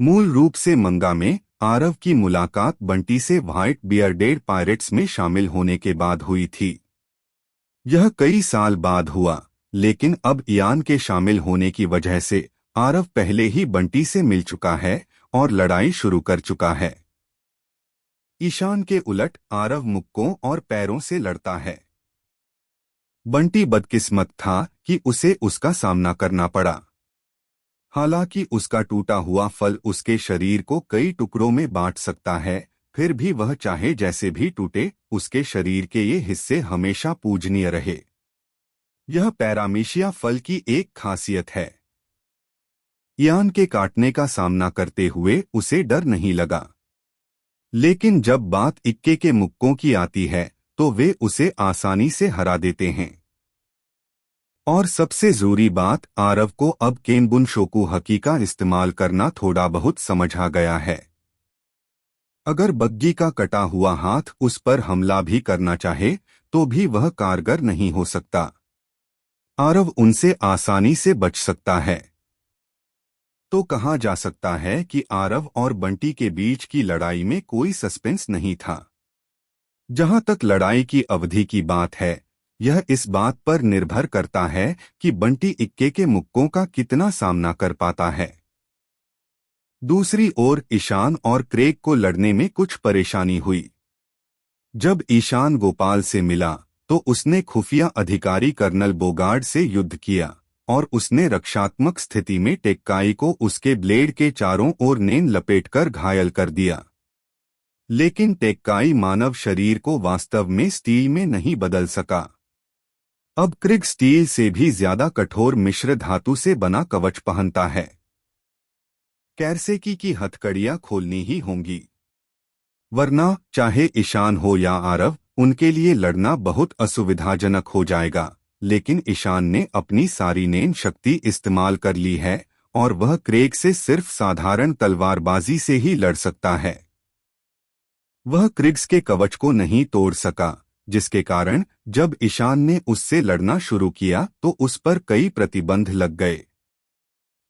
मूल रूप से मंगा में आरव की मुलाकात बंटी से व्हाइट बियर्डेड पायरेट्स में शामिल होने के बाद हुई थी। यह कई साल बाद हुआ, लेकिन अब इयान के शामिल होने की वजह से आरव पहले ही बंटी से मिल चुका है और लड़ाई शुरू कर चुका है। ईशान के उलट आरव मुक्कों और पैरों से लड़ता है। बंटी बदकिस्मत था कि उसे उसका सामना करना पड़ा। हालांकि उसका टूटा हुआ फल उसके शरीर को कई टुकड़ों में बांट सकता है, फिर भी वह चाहे जैसे भी टूटे, उसके शरीर के ये हिस्से हमेशा पूजनीय रहे। यह पैरामीशिया फल की एक खासियत है। इयान के काटने का सामना करते हुए उसे डर नहीं लगा, लेकिन जब बात इक्के के मुक्कों की आती है तो वे उसे आसानी से हरा देते हैं। और सबसे जरूरी बात, आरव को अब केनबुन शोकु हकी का इस्तेमाल करना थोड़ा बहुत समझ आ गया है। अगर बग्गी का कटा हुआ हाथ उस पर हमला भी करना चाहे तो भी वह कारगर नहीं हो सकता। आरव उनसे आसानी से बच सकता है। तो कहा जा सकता है कि आरव और बंटी के बीच की लड़ाई में कोई सस्पेंस नहीं था। जहां तक लड़ाई की अवधि की बात है, यह इस बात पर निर्भर करता है कि बंटी इक्के के मुक्कों का कितना सामना कर पाता है। दूसरी ओर ईशान और क्रेग को लड़ने में कुछ परेशानी हुई। जब ईशान गोपाल से मिला तो उसने खुफिया अधिकारी कर्नल बोगार्ड से युद्ध किया और उसने रक्षात्मक स्थिति में टेक्काई को उसके ब्लेड के चारों ओर नेन लपेटकर घायल कर दिया। लेकिन टेक्काई मानव शरीर को वास्तव में स्टील में नहीं बदल सका। अब क्रिग स्टील से भी ज्यादा कठोर मिश्र धातु से बना कवच पहनता है। कैरसेकी की हथकड़ियां खोलनी ही होंगी, वरना चाहे ईशान हो या आरव, उनके लिए लड़ना बहुत असुविधाजनक हो जाएगा। लेकिन ईशान ने अपनी सारी नेन शक्ति इस्तेमाल कर ली है और वह क्रेग से सिर्फ साधारण तलवारबाजी से ही लड़ सकता है। वह क्रिग्स के कवच को नहीं तोड़ सका, जिसके कारण जब ईशान ने उससे लड़ना शुरू किया तो उस पर कई प्रतिबंध लग गए।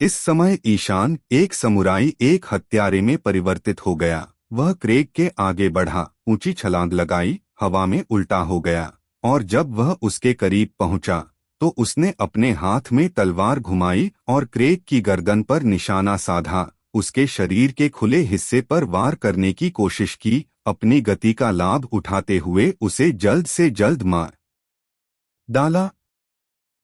इस समय ईशान एक समुराई, एक हत्यारे में परिवर्तित हो गया। वह क्रेग के आगे बढ़ा, ऊंची छलांग लगाई, हवा में उल्टा हो गया और जब वह उसके करीब पहुंचा तो उसने अपने हाथ में तलवार घुमाई और क्रेग की गर्दन पर निशाना साधा। उसके शरीर के खुले हिस्से पर वार करने की कोशिश की, अपनी गति का लाभ उठाते हुए उसे जल्द से जल्द मार डाला।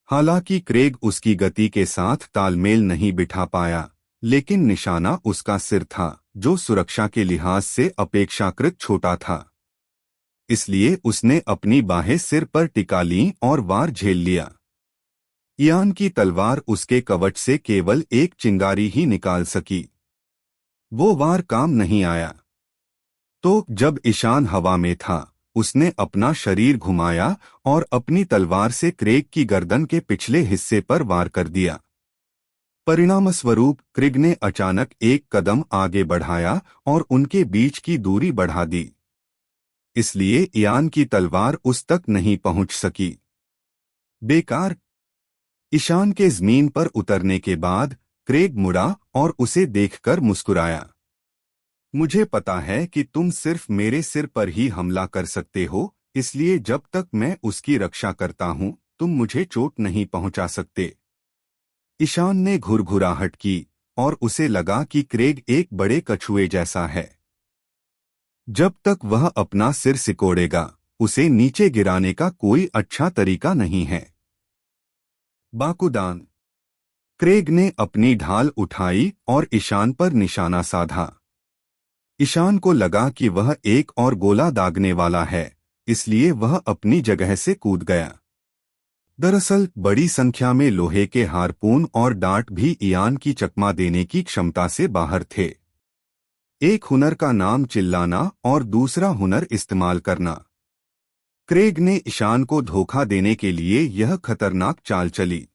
हालांकि क्रेग उसकी गति के साथ तालमेल नहीं बिठा पाया, लेकिन निशाना उसका सिर था, जो सुरक्षा के लिहाज से अपेक्षाकृत छोटा था। इसलिए उसने अपनी बाहें सिर पर टिका लीं और वार झेल लिया। इयान की तलवार उसके कवच से केवल एक चिंगारी ही निकाल सकी। वो वार काम नहीं आया। तो जब ईशान हवा में था, उसने अपना शरीर घुमाया और अपनी तलवार से क्रेग की गर्दन के पिछले हिस्से पर वार कर दिया। परिणामस्वरूप क्रेग ने अचानक एक कदम आगे बढ़ाया और उनके बीच की दूरी बढ़ा दी। इसलिए इयान की तलवार उस तक नहीं पहुंच सकी। बेकार। ईशान के जमीन पर उतरने के बाद क्रेग मुड़ा और उसे देखकर मुस्कुराया। मुझे पता है कि तुम सिर्फ मेरे सिर पर ही हमला कर सकते हो, इसलिए जब तक मैं उसकी रक्षा करता हूं तुम मुझे चोट नहीं पहुंचा सकते। ईशान ने घुरघुराहट की और उसे लगा कि क्रेग एक बड़े कछुए जैसा है। जब तक वह अपना सिर सिकोड़ेगा, उसे नीचे गिराने का कोई अच्छा तरीका नहीं है। बाकुदान। क्रेग ने अपनी ढाल उठाई और ईशान पर निशाना साधा। ईशान को लगा कि वह एक और गोला दागने वाला है, इसलिए वह अपनी जगह से कूद गया। दरअसल बड़ी संख्या में लोहे के हारपून और डांट भी इयान की चकमा देने की क्षमता से बाहर थे। एक हुनर का नाम चिल्लाना और दूसरा हुनर इस्तेमाल करना। क्रेग ने ईशान को धोखा देने के लिए यह खतरनाक चाल चली।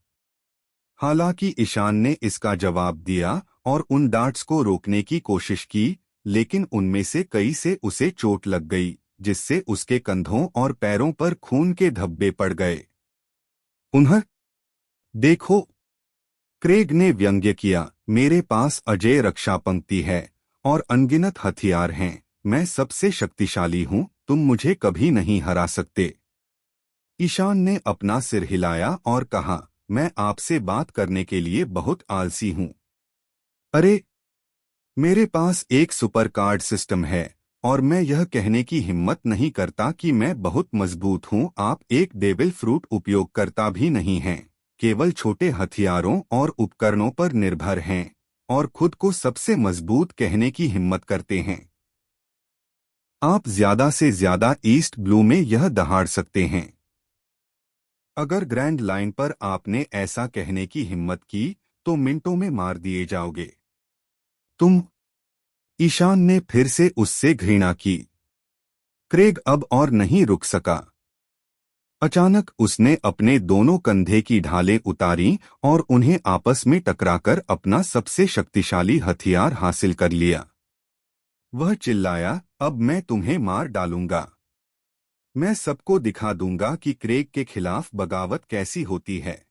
हालांकि ईशान ने इसका जवाब दिया और उन डार्ट्स को रोकने की कोशिश की, लेकिन उनमें से कई से उसे चोट लग गई, जिससे उसके कंधों और पैरों पर खून के धब्बे पड़ गए। उन्हें देखो, क्रेग ने व्यंग्य किया, मेरे पास अजेय रक्षा पंक्ति है और अनगिनत हथियार हैं। मैं सबसे शक्तिशाली हूँ, तुम मुझे कभी नहीं हरा सकते। ईशान ने अपना सिर हिलाया और कहा, मैं आपसे बात करने के लिए बहुत आलसी हूँ। अरे, मेरे पास एक सुपर कार्ड सिस्टम है और मैं यह कहने की हिम्मत नहीं करता कि मैं बहुत मजबूत हूँ। आप एक डेविल फ्रूट उपयोग करता भी नहीं हैं, केवल छोटे हथियारों और उपकरणों पर निर्भर हैं और खुद को सबसे मजबूत कहने की हिम्मत करते हैं। आप ज्यादा से ज्यादा ईस्ट ब्लू में यह दहाड़ सकते हैं। अगर ग्रैंड लाइन पर आपने ऐसा कहने की हिम्मत की तो मिनटों में मार दिए जाओगे। तुम। ईशान ने फिर से उससे घृणा की। क्रेग अब और नहीं रुक सका। अचानक उसने अपने दोनों कंधे की ढालें उतारीं और उन्हें आपस में टकराकर अपना सबसे शक्तिशाली हथियार हासिल कर लिया। वह चिल्लाया, अब मैं तुम्हें मार डालूंगा। मैं सबको दिखा दूंगा कि क्रेग के खिलाफ बगावत कैसी होती है।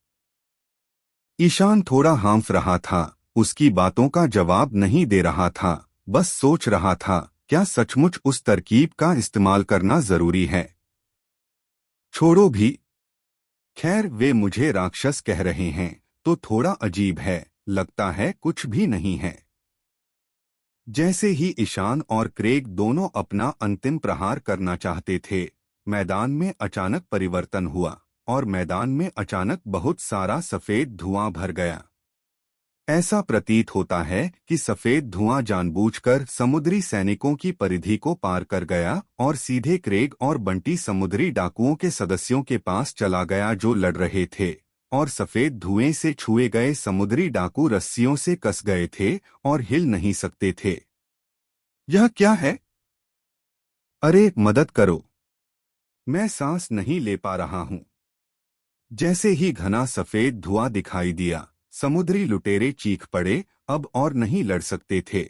ईशान थोड़ा हांफ रहा था, उसकी बातों का जवाब नहीं दे रहा था, बस सोच रहा था, क्या सचमुच उस तरकीब का इस्तेमाल करना जरूरी है। छोड़ो भी। खैर, वे मुझे राक्षस कह रहे हैं तो थोड़ा अजीब है, लगता है कुछ भी नहीं है। जैसे ही ईशान और क्रेग दोनों अपना अंतिम प्रहार करना चाहते थे, मैदान में अचानक परिवर्तन हुआ और मैदान में अचानक बहुत सारा सफेद धुआं भर गया। ऐसा प्रतीत होता है कि सफेद धुआं जानबूझकर समुद्री सैनिकों की परिधि को पार कर गया और सीधे क्रेग और बंटी समुद्री डाकुओं के सदस्यों के पास चला गया जो लड़ रहे थे, और सफेद धुएं से छुए गए समुद्री डाकू रस्सियों से कस गए थे और हिल नहीं सकते थे। यह क्या है? अरे, मदद करो, मैं सांस नहीं ले पा रहा हूं। जैसे ही घना सफेद धुआं दिखाई दिया, समुद्री लुटेरे चीख पड़े, अब और नहीं लड़ सकते थे।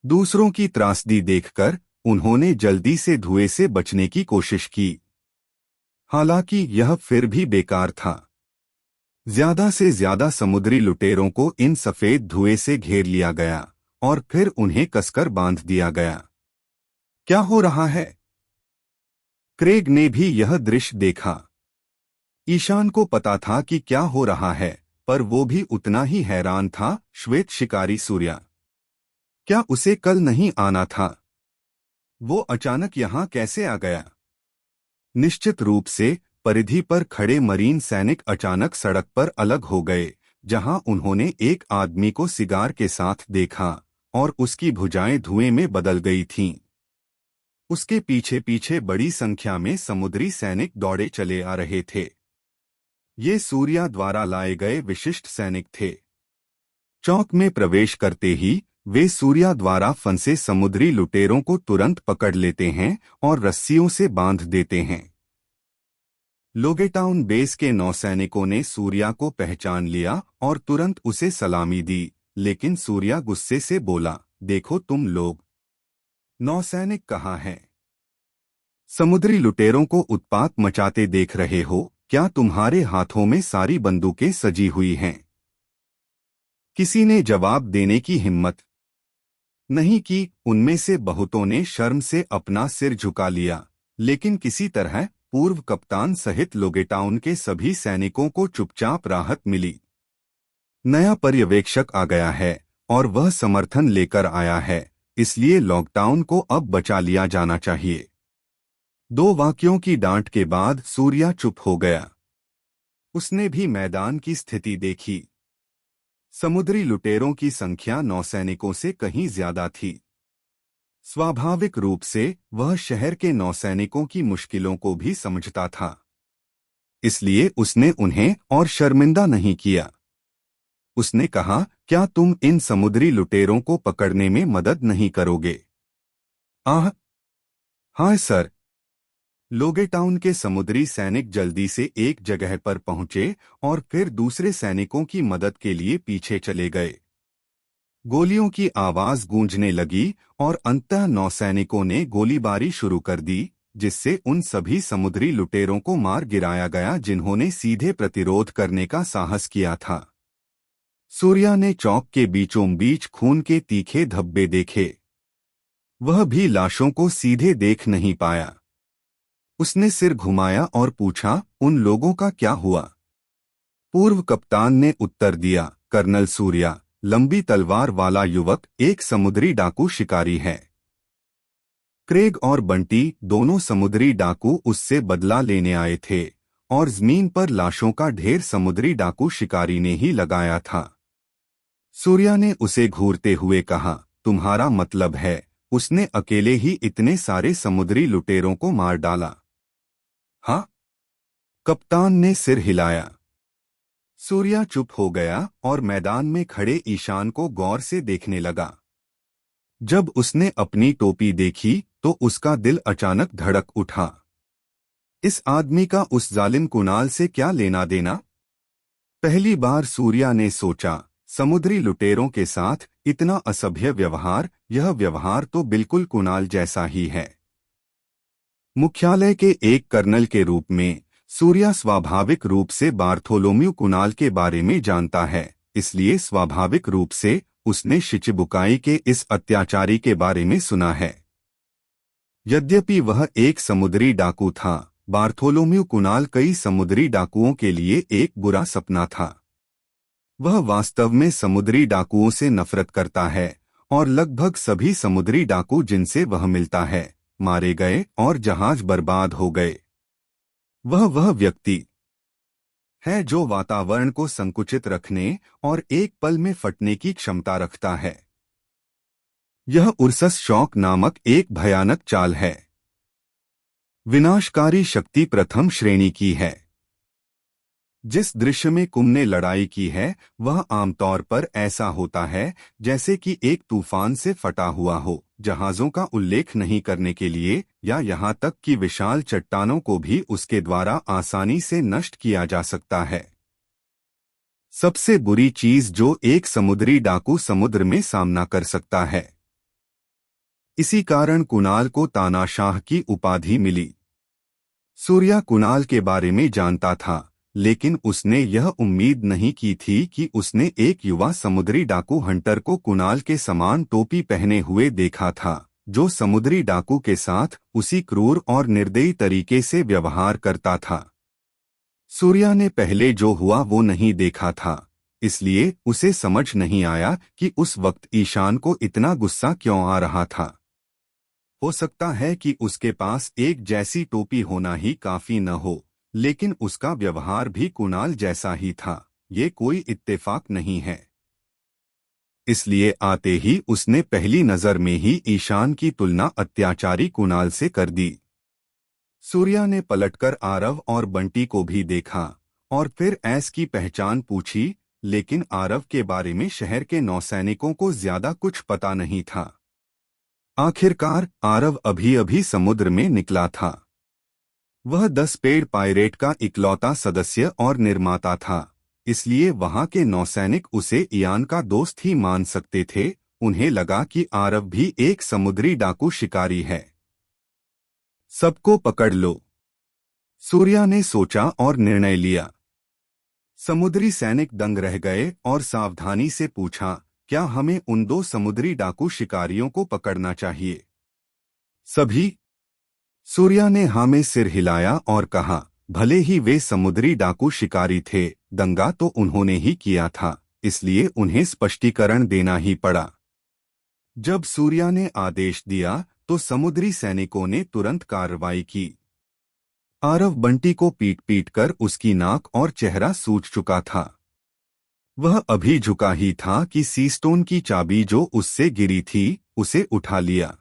दूसरों की त्रासदी देखकर उन्होंने जल्दी से धुएं से बचने की कोशिश की। हालांकि यह फिर भी बेकार था। ज्यादा से ज्यादा समुद्री लुटेरों को इन सफेद धुएं से घेर लिया गया और फिर उन्हें कसकर बांध दिया गया। क्या हो रहा है? क्रेग ने भी यह दृश्य देखा। ईशान को पता था कि क्या हो रहा है, पर वो भी उतना ही हैरान था। श्वेत शिकारी सूर्या, क्या उसे कल नहीं आना था? वो अचानक यहाँ कैसे आ गया? निश्चित रूप से परिधि पर खड़े मरीन सैनिक अचानक सड़क पर अलग हो गए, जहां उन्होंने एक आदमी को सिगार के साथ देखा और उसकी भुजाएं धुएं में बदल गई थीं। उसके पीछे पीछे बड़ी संख्या में समुद्री सैनिक दौड़े चले आ रहे थे। ये सूर्या द्वारा लाए गए विशिष्ट सैनिक थे। चौक में प्रवेश करते ही वे सूर्या द्वारा फंसे समुद्री लुटेरों को तुरंत पकड़ लेते हैं और रस्सियों से बांध देते हैं। लोगेटाउन बेस के नौसैनिकों ने सूर्या को पहचान लिया और तुरंत उसे सलामी दी, लेकिन सूर्या गुस्से से बोला, देखो तुम लोग। नौसैनिक कहाँ हैं? समुद्री लुटेरों को उत्पात मचाते देख रहे हो? क्या तुम्हारे हाथों में सारी बंदूकें सजी हुई हैं? किसी ने जवाब देने की हिम्मत नहीं की। उनमें से बहुतों ने शर्म से अपना सिर झुका लिया, लेकिन किसी तरह पूर्व कप्तान सहित लोगेटाउन के सभी सैनिकों को चुपचाप राहत मिली। नया पर्यवेक्षक आ गया है और वह समर्थन लेकर आया है, इसलिए लॉकडाउन को अब बचा लिया जाना चाहिए। 2 वाक्यों की डांट के बाद सूर्या चुप हो गया। उसने भी मैदान की स्थिति देखी। समुद्री लुटेरों की संख्या नौसैनिकों से कहीं ज्यादा थी। स्वाभाविक रूप से वह शहर के नौसैनिकों की मुश्किलों को भी समझता था, इसलिए उसने उन्हें और शर्मिंदा नहीं किया। उसने कहा, क्या तुम इन समुद्री लुटेरों को पकड़ने में मदद नहीं करोगे? आह, हाँ सर। लोगेटाउन के समुद्री सैनिक जल्दी से एक जगह पर पहुंचे और फिर दूसरे सैनिकों की मदद के लिए पीछे चले गए। गोलियों की आवाज गूंजने लगी और अंततः नौसैनिकों ने गोलीबारी शुरू कर दी, जिससे उन सभी समुद्री लुटेरों को मार गिराया गया जिन्होंने सीधे प्रतिरोध करने का साहस किया था। सूर्या ने चौक के बीचों बीच खून के तीखे धब्बे देखे। वह भी लाशों को सीधे देख नहीं पाया। उसने सिर घुमाया और पूछा, उन लोगों का क्या हुआ? पूर्व कप्तान ने उत्तर दिया, कर्नल सूर्या, लंबी तलवार वाला युवक एक समुद्री डाकू शिकारी है। क्रेग और बंटी दोनों समुद्री डाकू उससे बदला लेने आए थे और जमीन पर लाशों का ढेर समुद्री डाकू शिकारी ने ही लगाया था। सूर्या ने उसे घूरते हुए कहा, तुम्हारा मतलब है उसने अकेले ही इतने सारे समुद्री लुटेरों को मार डाला? हाँ? कप्तान ने सिर हिलाया। सूर्या चुप हो गया और मैदान में खड़े ईशान को गौर से देखने लगा। जब उसने अपनी टोपी देखी तो उसका दिल अचानक धड़क उठा। इस आदमी का उस जालिम कुणाल से क्या लेना देना? पहली बार सूर्या ने सोचा, समुद्री लुटेरों के साथ इतना असभ्य व्यवहार, यह व्यवहार तो बिल्कुल कुणाल जैसा ही है। मुख्यालय के एक कर्नल के रूप में सूर्या स्वाभाविक रूप से बार्थोलोम्यू कुणाल के बारे में जानता है, इसलिए स्वाभाविक रूप से उसने शिचिबुकाई के इस अत्याचारी के बारे में सुना है। यद्यपि वह एक समुद्री डाकू था, बार्थोलोम्यू कुणाल कई समुद्री डाकुओं के लिए एक बुरा सपना था। वह वास्तव में समुद्री डाकुओं से नफरत करता है और लगभग सभी समुद्री डाकू जिनसे वह मिलता है मारे गए और जहाज बर्बाद हो गए। वह व्यक्ति है जो वातावरण को संकुचित रखने और एक पल में फटने की क्षमता रखता है। यह उर्सस शॉक नामक एक भयानक चाल है। विनाशकारी शक्ति प्रथम श्रेणी की है। जिस दृश्य में कुम ने लड़ाई की है वह आमतौर पर ऐसा होता है जैसे कि एक तूफान से फटा हुआ हो, जहाजों का उल्लेख नहीं करने के लिए, या यहाँ तक कि विशाल चट्टानों को भी उसके द्वारा आसानी से नष्ट किया जा सकता है। सबसे बुरी चीज जो एक समुद्री डाकू समुद्र में सामना कर सकता है। इसी कारण कुणाल को तानाशाह की उपाधि मिली। सूर्या कुणाल के बारे में जानता था, लेकिन उसने यह उम्मीद नहीं की थी कि उसने एक युवा समुद्री डाकू हंटर को कुणाल के समान टोपी पहने हुए देखा था, जो समुद्री डाकू के साथ उसी क्रूर और निर्दयी तरीके से व्यवहार करता था। सूर्या ने पहले जो हुआ वो नहीं देखा था, इसलिए उसे समझ नहीं आया कि उस वक्त ईशान को इतना गुस्सा क्यों आ रहा था। हो सकता है कि उसके पास एक जैसी टोपी होना ही काफी न हो, लेकिन उसका व्यवहार भी कुणाल जैसा ही था, ये कोई इत्तेफाक नहीं है। इसलिए आते ही उसने पहली नजर में ही ईशान की तुलना अत्याचारी कुणाल से कर दी। सूर्या ने पलटकर आरव और बंटी को भी देखा और फिर ऐस की पहचान पूछी, लेकिन आरव के बारे में शहर के नौसैनिकों को ज्यादा कुछ पता नहीं था। आखिरकार आरव अभी अभी समुद्र में निकला था। वह 10 पेड़ पायरेट का इकलौता सदस्य और निर्माता था, इसलिए वहां के नौसैनिक उसे इयान का दोस्त ही मान सकते थे। उन्हें लगा कि आरव भी एक समुद्री डाकू शिकारी है। सबको पकड़ लो, सूर्या ने सोचा और निर्णय लिया। समुद्री सैनिक दंग रह गए और सावधानी से पूछा, क्या हमें उन 2 समुद्री डाकू शिकारियों को पकड़ना चाहिए? सभी? सूर्या ने हाँ में सिर हिलाया और कहा, भले ही वे समुद्री डाकू शिकारी थे, दंगा तो उन्होंने ही किया था, इसलिए उन्हें स्पष्टीकरण देना ही पड़ा। जब सूर्या ने आदेश दिया तो समुद्री सैनिकों ने तुरंत कार्रवाई की। आरव बंटी को पीट पीट कर उसकी नाक और चेहरा सूज चुका था। वह अभी झुका ही था कि सीस्टोन की चाबी जो उससे गिरी थी उसे उठा लिया।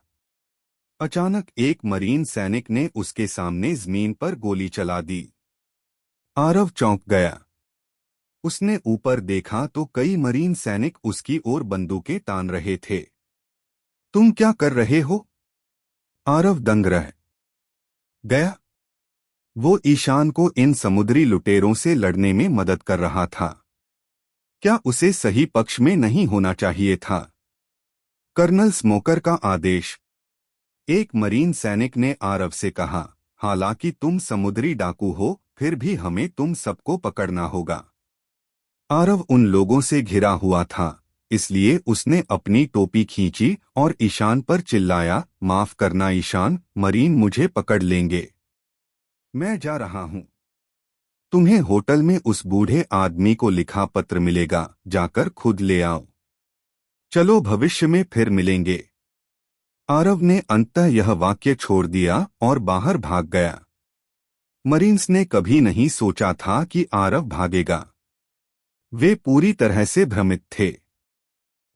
अचानक एक मरीन सैनिक ने उसके सामने जमीन पर गोली चला दी। आरव चौंक गया। उसने ऊपर देखा तो कई मरीन सैनिक उसकी ओर बंदूकें तान रहे थे। तुम क्या कर रहे हो? आरव दंग रह गया। वो ईशान को इन समुद्री लुटेरों से लड़ने में मदद कर रहा था। क्या उसे सही पक्ष में नहीं होना चाहिए था? कर्नल स्मोकर का आदेश। एक मरीन सैनिक ने आरव से कहा, हालांकि तुम समुद्री डाकू हो, फिर भी हमें तुम सबको पकड़ना होगा। आरव उन लोगों से घिरा हुआ था, इसलिए उसने अपनी टोपी खींची और ईशान पर चिल्लाया, माफ करना ईशान, मरीन मुझे पकड़ लेंगे। मैं जा रहा हूं। तुम्हें होटल में उस बूढ़े आदमी को लिखा पत्र मिलेगा, जाकर खुद ले आओ। चलो भविष्य में फिर मिलेंगे। आरव ने अंततः यह वाक्य छोड़ दिया और बाहर भाग गया। मरीन्स ने कभी नहीं सोचा था कि आरव भागेगा। वे पूरी तरह से भ्रमित थे।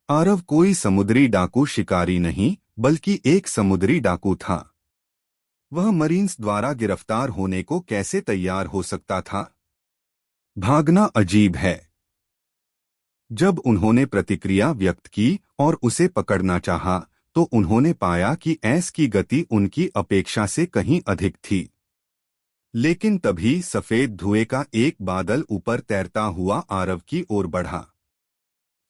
आरव कोई समुद्री डाकू शिकारी नहीं, बल्कि एक समुद्री डाकू था। वह मरीन्स द्वारा गिरफ्तार होने को कैसे तैयार हो सकता था? भागना अजीब है। जब उन्होंने प्रतिक्रिया व्यक्त की और उसे पकड़ना चाहा, तो उन्होंने पाया कि ऐस की गति उनकी अपेक्षा से कहीं अधिक थी। लेकिन तभी सफेद धुएं का एक बादल ऊपर तैरता हुआ आरव की ओर बढ़ा।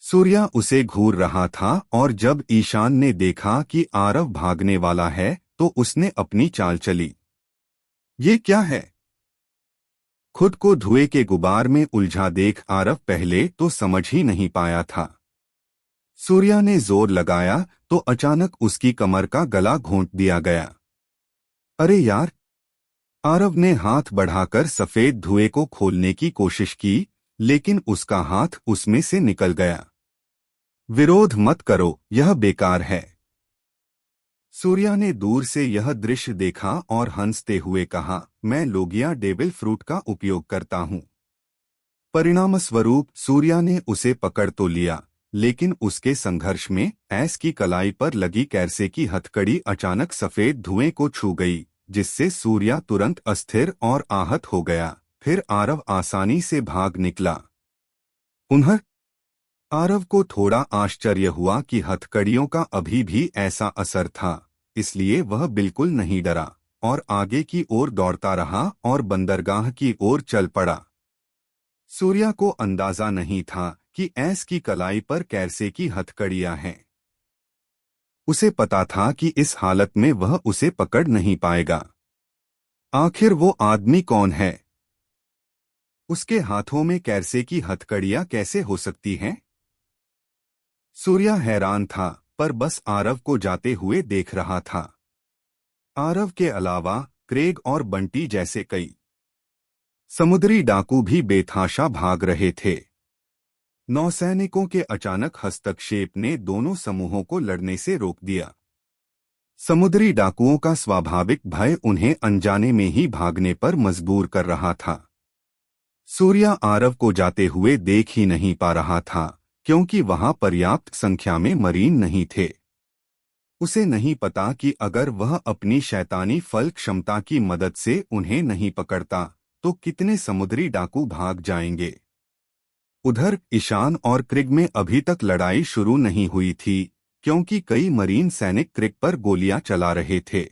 सूर्या उसे घूर रहा था और जब ईशान ने देखा कि आरव भागने वाला है, तो उसने अपनी चाल चली। ये क्या है? खुद को धुएं के गुबार में उलझा देख आरव पहले तो समझ ही नहीं पाया था। सूर्या ने जोर लगाया तो अचानक उसकी कमर का गला घोंट दिया गया। अरे यार! आरव ने हाथ बढ़ाकर सफेद धुएं को खोलने की कोशिश की, लेकिन उसका हाथ उसमें से निकल गया। विरोध मत करो, यह बेकार है। सूर्या ने दूर से यह दृश्य देखा और हंसते हुए कहा, मैं लोगिया डेविल फ्रूट का उपयोग करता हूं। परिणामस्वरूप सूर्या ने उसे पकड़ तो लिया, लेकिन उसके संघर्ष में ऐस की कलाई पर लगी कैरसे की हथकड़ी अचानक सफेद धुएं को छू गई, जिससे सूर्या तुरंत अस्थिर और आहत हो गया। फिर आरव आसानी से भाग निकला। उन्हें आरव को थोड़ा आश्चर्य हुआ कि हथकड़ियों का अभी भी ऐसा असर था, इसलिए वह बिल्कुल नहीं डरा और आगे की ओर दौड़ता रहा और बंदरगाह की ओर चल पड़ा। सूर्या को अंदाजा नहीं था कि ऐस की कलाई पर कैरसे की हथकड़ियां हैं। उसे पता था कि इस हालत में वह उसे पकड़ नहीं पाएगा। आखिर वो आदमी कौन है? उसके हाथों में कैरसे की हथकड़ियां कैसे हो सकती हैं? सूर्या हैरान था, पर बस आरव को जाते हुए देख रहा था। आरव के अलावा क्रेग और बंटी जैसे कई समुद्री डाकू भी बेतहाशा भाग रहे थे। नौसैनिकों के अचानक हस्तक्षेप ने दोनों समूहों को लड़ने से रोक दिया। समुद्री डाकुओं का स्वाभाविक भय उन्हें अनजाने में ही भागने पर मजबूर कर रहा था। सूर्या आरव को जाते हुए देख ही नहीं पा रहा था, क्योंकि वहां पर्याप्त संख्या में मरीन नहीं थे। उसे नहीं पता कि अगर वह अपनी शैतानी फल क्षमता की मदद से उन्हें नहीं पकड़ता, तो कितने समुद्री डाकू भाग जाएंगे। उधर ईशान और क्रिग में अभी तक लड़ाई शुरू नहीं हुई थी, क्योंकि कई मरीन सैनिक क्रिग पर गोलियां चला रहे थे।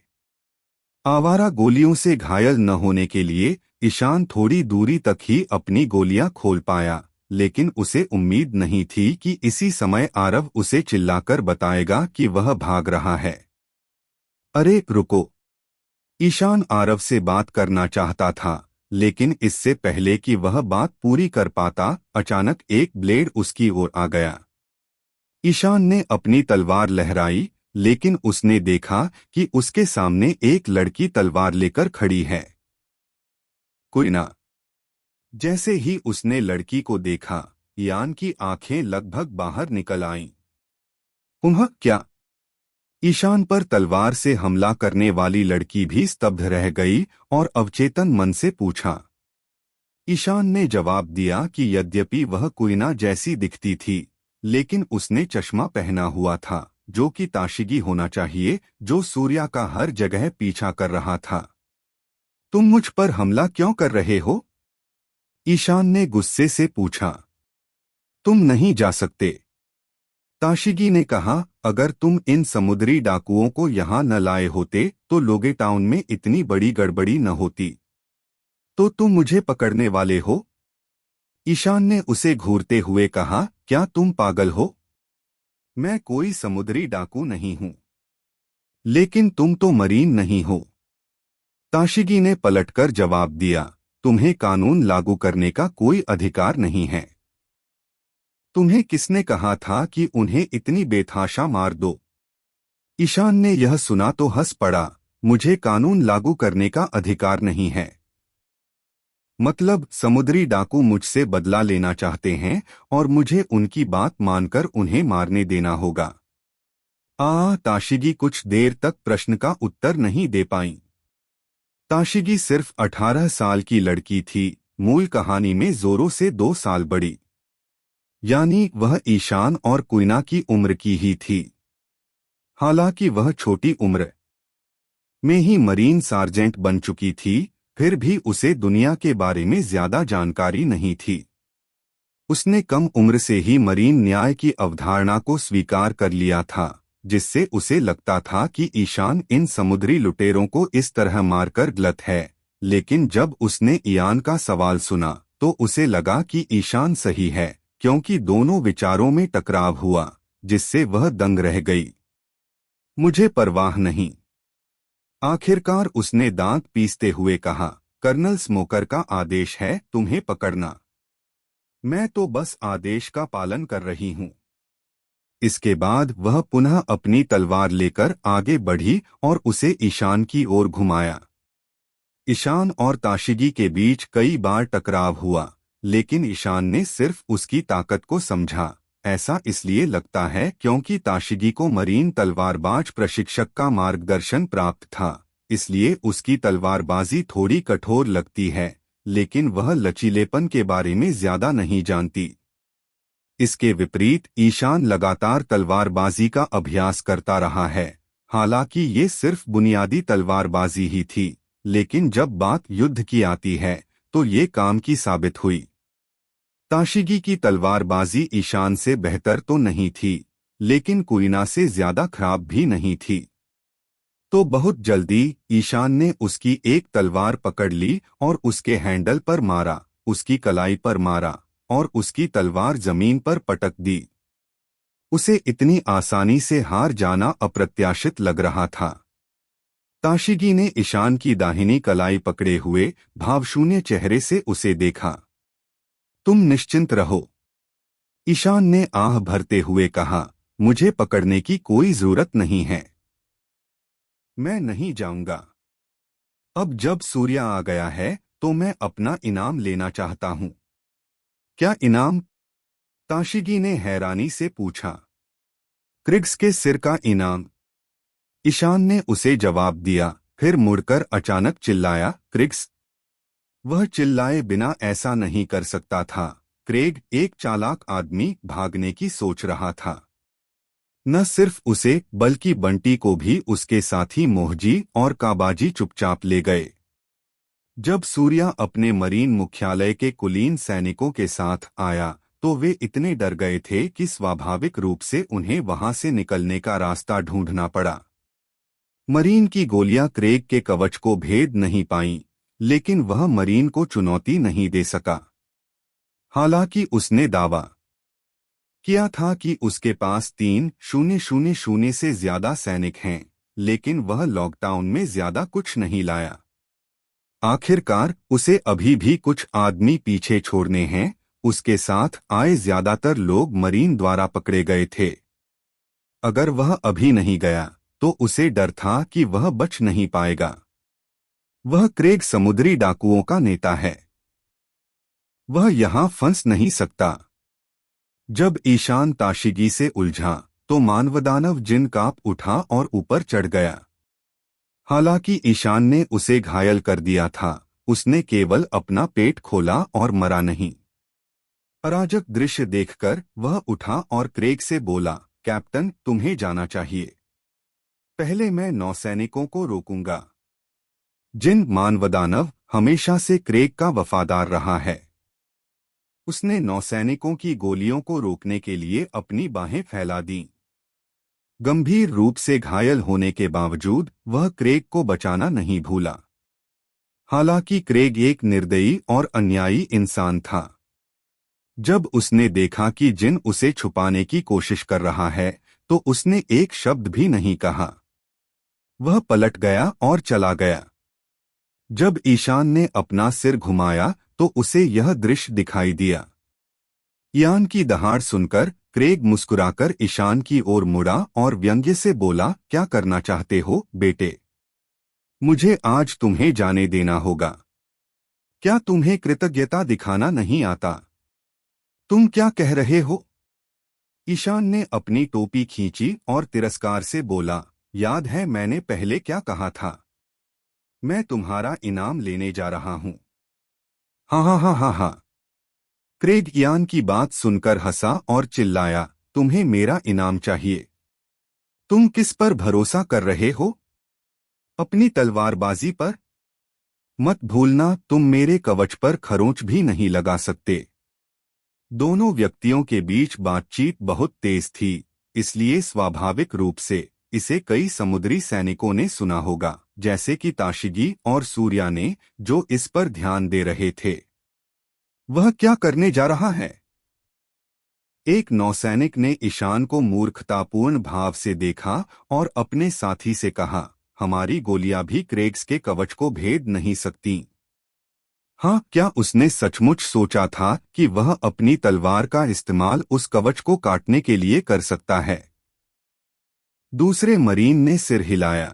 आवारा गोलियों से घायल न होने के लिए ईशान थोड़ी दूरी तक ही अपनी गोलियां खोल पाया, लेकिन उसे उम्मीद नहीं थी कि इसी समय आरव उसे चिल्लाकर बताएगा कि वह भाग रहा है। अरे रुको! ईशान आरव से बात करना चाहता था, लेकिन इससे पहले कि वह बात पूरी कर पाता, अचानक एक ब्लेड उसकी ओर आ गया। ईशान ने अपनी तलवार लहराई, लेकिन उसने देखा कि उसके सामने एक लड़की तलवार लेकर खड़ी है। कुइना। जैसे ही उसने लड़की को देखा, यान की आंखें लगभग बाहर निकल आईं। क्या? ईशान पर तलवार से हमला करने वाली लड़की भी स्तब्ध रह गई और अवचेतन मन से पूछा। ईशान ने जवाब दिया कि यद्यपि वह कुइना जैसी दिखती थी, लेकिन उसने चश्मा पहना हुआ था, जो कि ताशिगी होना चाहिए, जो सूर्या का हर जगह पीछा कर रहा था। तुम मुझ पर हमला क्यों कर रहे हो? ईशान ने गुस्से से पूछा। तुम नहीं जा सकते। ताशिगी ने कहा, अगर तुम इन समुद्री डाकुओं को यहाँ न लाए होते तो लोगे टाउन में इतनी बड़ी गड़बड़ी न होती। तो तुम मुझे पकड़ने वाले हो? ईशान ने उसे घूरते हुए कहा, क्या तुम पागल हो? मैं कोई समुद्री डाकू नहीं हूं। लेकिन तुम तो मरीन नहीं हो। ताशिगी ने पलटकर जवाब दिया, तुम्हें कानून लागू करने का कोई अधिकार नहीं है। तुम्हें किसने कहा था कि उन्हें इतनी बेतहाशा मार दो? ईशान ने यह सुना तो हंस पड़ा। मुझे कानून लागू करने का अधिकार नहीं है। मतलब समुद्री डाकू मुझसे बदला लेना चाहते हैं और मुझे उनकी बात मानकर उन्हें मारने देना होगा। ताशिगी कुछ देर तक प्रश्न का उत्तर नहीं दे पाई। ताशिगी सिर्फ 18 साल की लड़की थी, मूल कहानी में जोरों से 2 साल बड़ी। यानी वह ईशान और कुइना की उम्र की ही थी। हालांकि वह छोटी उम्र में ही मरीन सार्जेंट बन चुकी थी, फिर भी उसे दुनिया के बारे में ज्यादा जानकारी नहीं थी। उसने कम उम्र से ही मरीन न्याय की अवधारणा को स्वीकार कर लिया था, जिससे उसे लगता था कि ईशान इन समुद्री लुटेरों को इस तरह मारकर गलत है। लेकिन जब उसने इयान का सवाल सुना तो उसे लगा कि ईशान सही है, क्योंकि दोनों विचारों में टकराव हुआ, जिससे वह दंग रह गई। मुझे परवाह नहीं, आखिरकार उसने दांत पीसते हुए कहा। कर्नल स्मोकर का आदेश है तुम्हें पकड़ना। मैं तो बस आदेश का पालन कर रही हूं। इसके बाद वह पुनः अपनी तलवार लेकर आगे बढ़ी और उसे ईशान की ओर घुमाया। ईशान और ताशिगी के बीच कई बार टकराव हुआ, लेकिन ईशान ने सिर्फ उसकी ताकत को समझा। ऐसा इसलिए लगता है क्योंकि ताशिगी को मरीन तलवारबाज प्रशिक्षक का मार्गदर्शन प्राप्त था, इसलिए उसकी तलवारबाजी थोड़ी कठोर लगती है, लेकिन वह लचीलेपन के बारे में ज्यादा नहीं जानती। इसके विपरीत ईशान लगातार तलवारबाजी का अभ्यास करता रहा है। हालांकि ये सिर्फ बुनियादी तलवारबाजी ही थी, लेकिन जब बात युद्ध की आती है तो ये काम की साबित हुई। ताशिगी की तलवारबाजी ईशान से बेहतर तो नहीं थी, लेकिन कुइना से ज्यादा खराब भी नहीं थी। तो बहुत जल्दी ईशान ने उसकी एक तलवार पकड़ ली और उसके हैंडल पर मारा, उसकी कलाई पर मारा और उसकी तलवार जमीन पर पटक दी। उसे इतनी आसानी से हार जाना अप्रत्याशित लग रहा था। ताशिगी ने ईशान की दाहिनी कलाई पकड़े हुए भावशून्य चेहरे से उसे देखा। तुम निश्चिंत रहो, ईशान ने आह भरते हुए कहा। मुझे पकड़ने की कोई जरूरत नहीं है। मैं नहीं जाऊंगा। अब जब सूर्य आ गया है तो मैं अपना इनाम लेना चाहता हूं। क्या इनाम? ताशिगी ने हैरानी से पूछा। क्रिग्स के सिर का इनाम, ईशान ने उसे जवाब दिया, फिर मुड़कर अचानक चिल्लाया, क्रिग्स! वह चिल्लाए बिना ऐसा नहीं कर सकता था। क्रेग एक चालाक आदमी भागने की सोच रहा था। न सिर्फ उसे बल्कि बंटी को भी उसके साथी मोहजी और काबाजी चुपचाप ले गए। जब सूर्या अपने मरीन मुख्यालय के कुलीन सैनिकों के साथ आया तो वे इतने डर गए थे कि स्वाभाविक रूप से उन्हें वहां से निकलने का रास्ता ढूंढना पड़ा। मरीन की गोलियां क्रेग के कवच को भेद नहीं पाईं, लेकिन वह मरीन को चुनौती नहीं दे सका। हालांकि उसने दावा किया था कि उसके पास 3,000 से ज्यादा सैनिक हैं, लेकिन वह लॉकडाउन में ज्यादा कुछ नहीं लाया। आखिरकार उसे अभी भी कुछ आदमी पीछे छोड़ने हैं। उसके साथ आए ज्यादातर लोग मरीन द्वारा पकड़े गए थे। अगर वह अभी नहीं गया तो उसे डर था कि वह बच नहीं पाएगा। वह क्रेग समुद्री डाकुओं का नेता है, वह यहां फंस नहीं सकता। जब ईशान ताशिगी से उलझा तो मानवदानव जिन कांप उठा और ऊपर चढ़ गया। हालांकि ईशान ने उसे घायल कर दिया था, उसने केवल अपना पेट खोला और मरा नहीं। अराजक दृश्य देखकर वह उठा और क्रेग से बोला, कैप्टन तुम्हें जाना चाहिए। पहले मैं नौसैनिकों को रोकूंगा। जिन मानवदानव हमेशा से क्रेग का वफादार रहा है। उसने नौसैनिकों की गोलियों को रोकने के लिए अपनी बाहें फैला दीं। गंभीर रूप से घायल होने के बावजूद वह क्रेग को बचाना नहीं भूला। हालांकि क्रेग एक निर्दयी और अन्यायी इंसान था। जब उसने देखा कि जिन उसे छुपाने की कोशिश कर रहा है तो उसने एक शब्द भी नहीं कहा। वह पलट गया और चला गया। जब ईशान ने अपना सिर घुमाया तो उसे यह दृश्य दिखाई दिया। ईयान की दहाड़ सुनकर क्रेग मुस्कुराकर ईशान की ओर मुड़ा और व्यंग्य से बोला, क्या करना चाहते हो बेटे? मुझे आज तुम्हें जाने देना होगा। क्या तुम्हें कृतज्ञता दिखाना नहीं आता? तुम क्या कह रहे हो? ईशान ने अपनी टोपी खींची और तिरस्कार से बोला, याद है मैंने पहले क्या कहा था? मैं तुम्हारा इनाम लेने जा रहा हूं। हाँ हाँ हाँ हाँ हाँ। क्रेग ईयान की बात सुनकर हंसा और चिल्लाया, तुम्हें मेरा इनाम चाहिए? तुम किस पर भरोसा कर रहे हो? अपनी तलवारबाजी पर? मत भूलना तुम मेरे कवच पर खरोंच भी नहीं लगा सकते। दोनों व्यक्तियों के बीच बातचीत बहुत तेज थी, इसलिए स्वाभाविक रूप से इसे कई समुद्री सैनिकों ने सुना होगा, जैसे कि ताशिगी और सूर्या ने, जो इस पर ध्यान दे रहे थे। वह क्या करने जा रहा है? एक नौसैनिक ने ईशान को मूर्खतापूर्ण भाव से देखा और अपने साथी से कहा, हमारी गोलियां भी क्रेग्स के कवच को भेद नहीं सकती। हाँ, क्या उसने सचमुच सोचा था कि वह अपनी तलवार का इस्तेमाल उस कवच को काटने के लिए कर सकता है? दूसरे मरीन ने सिर हिलाया।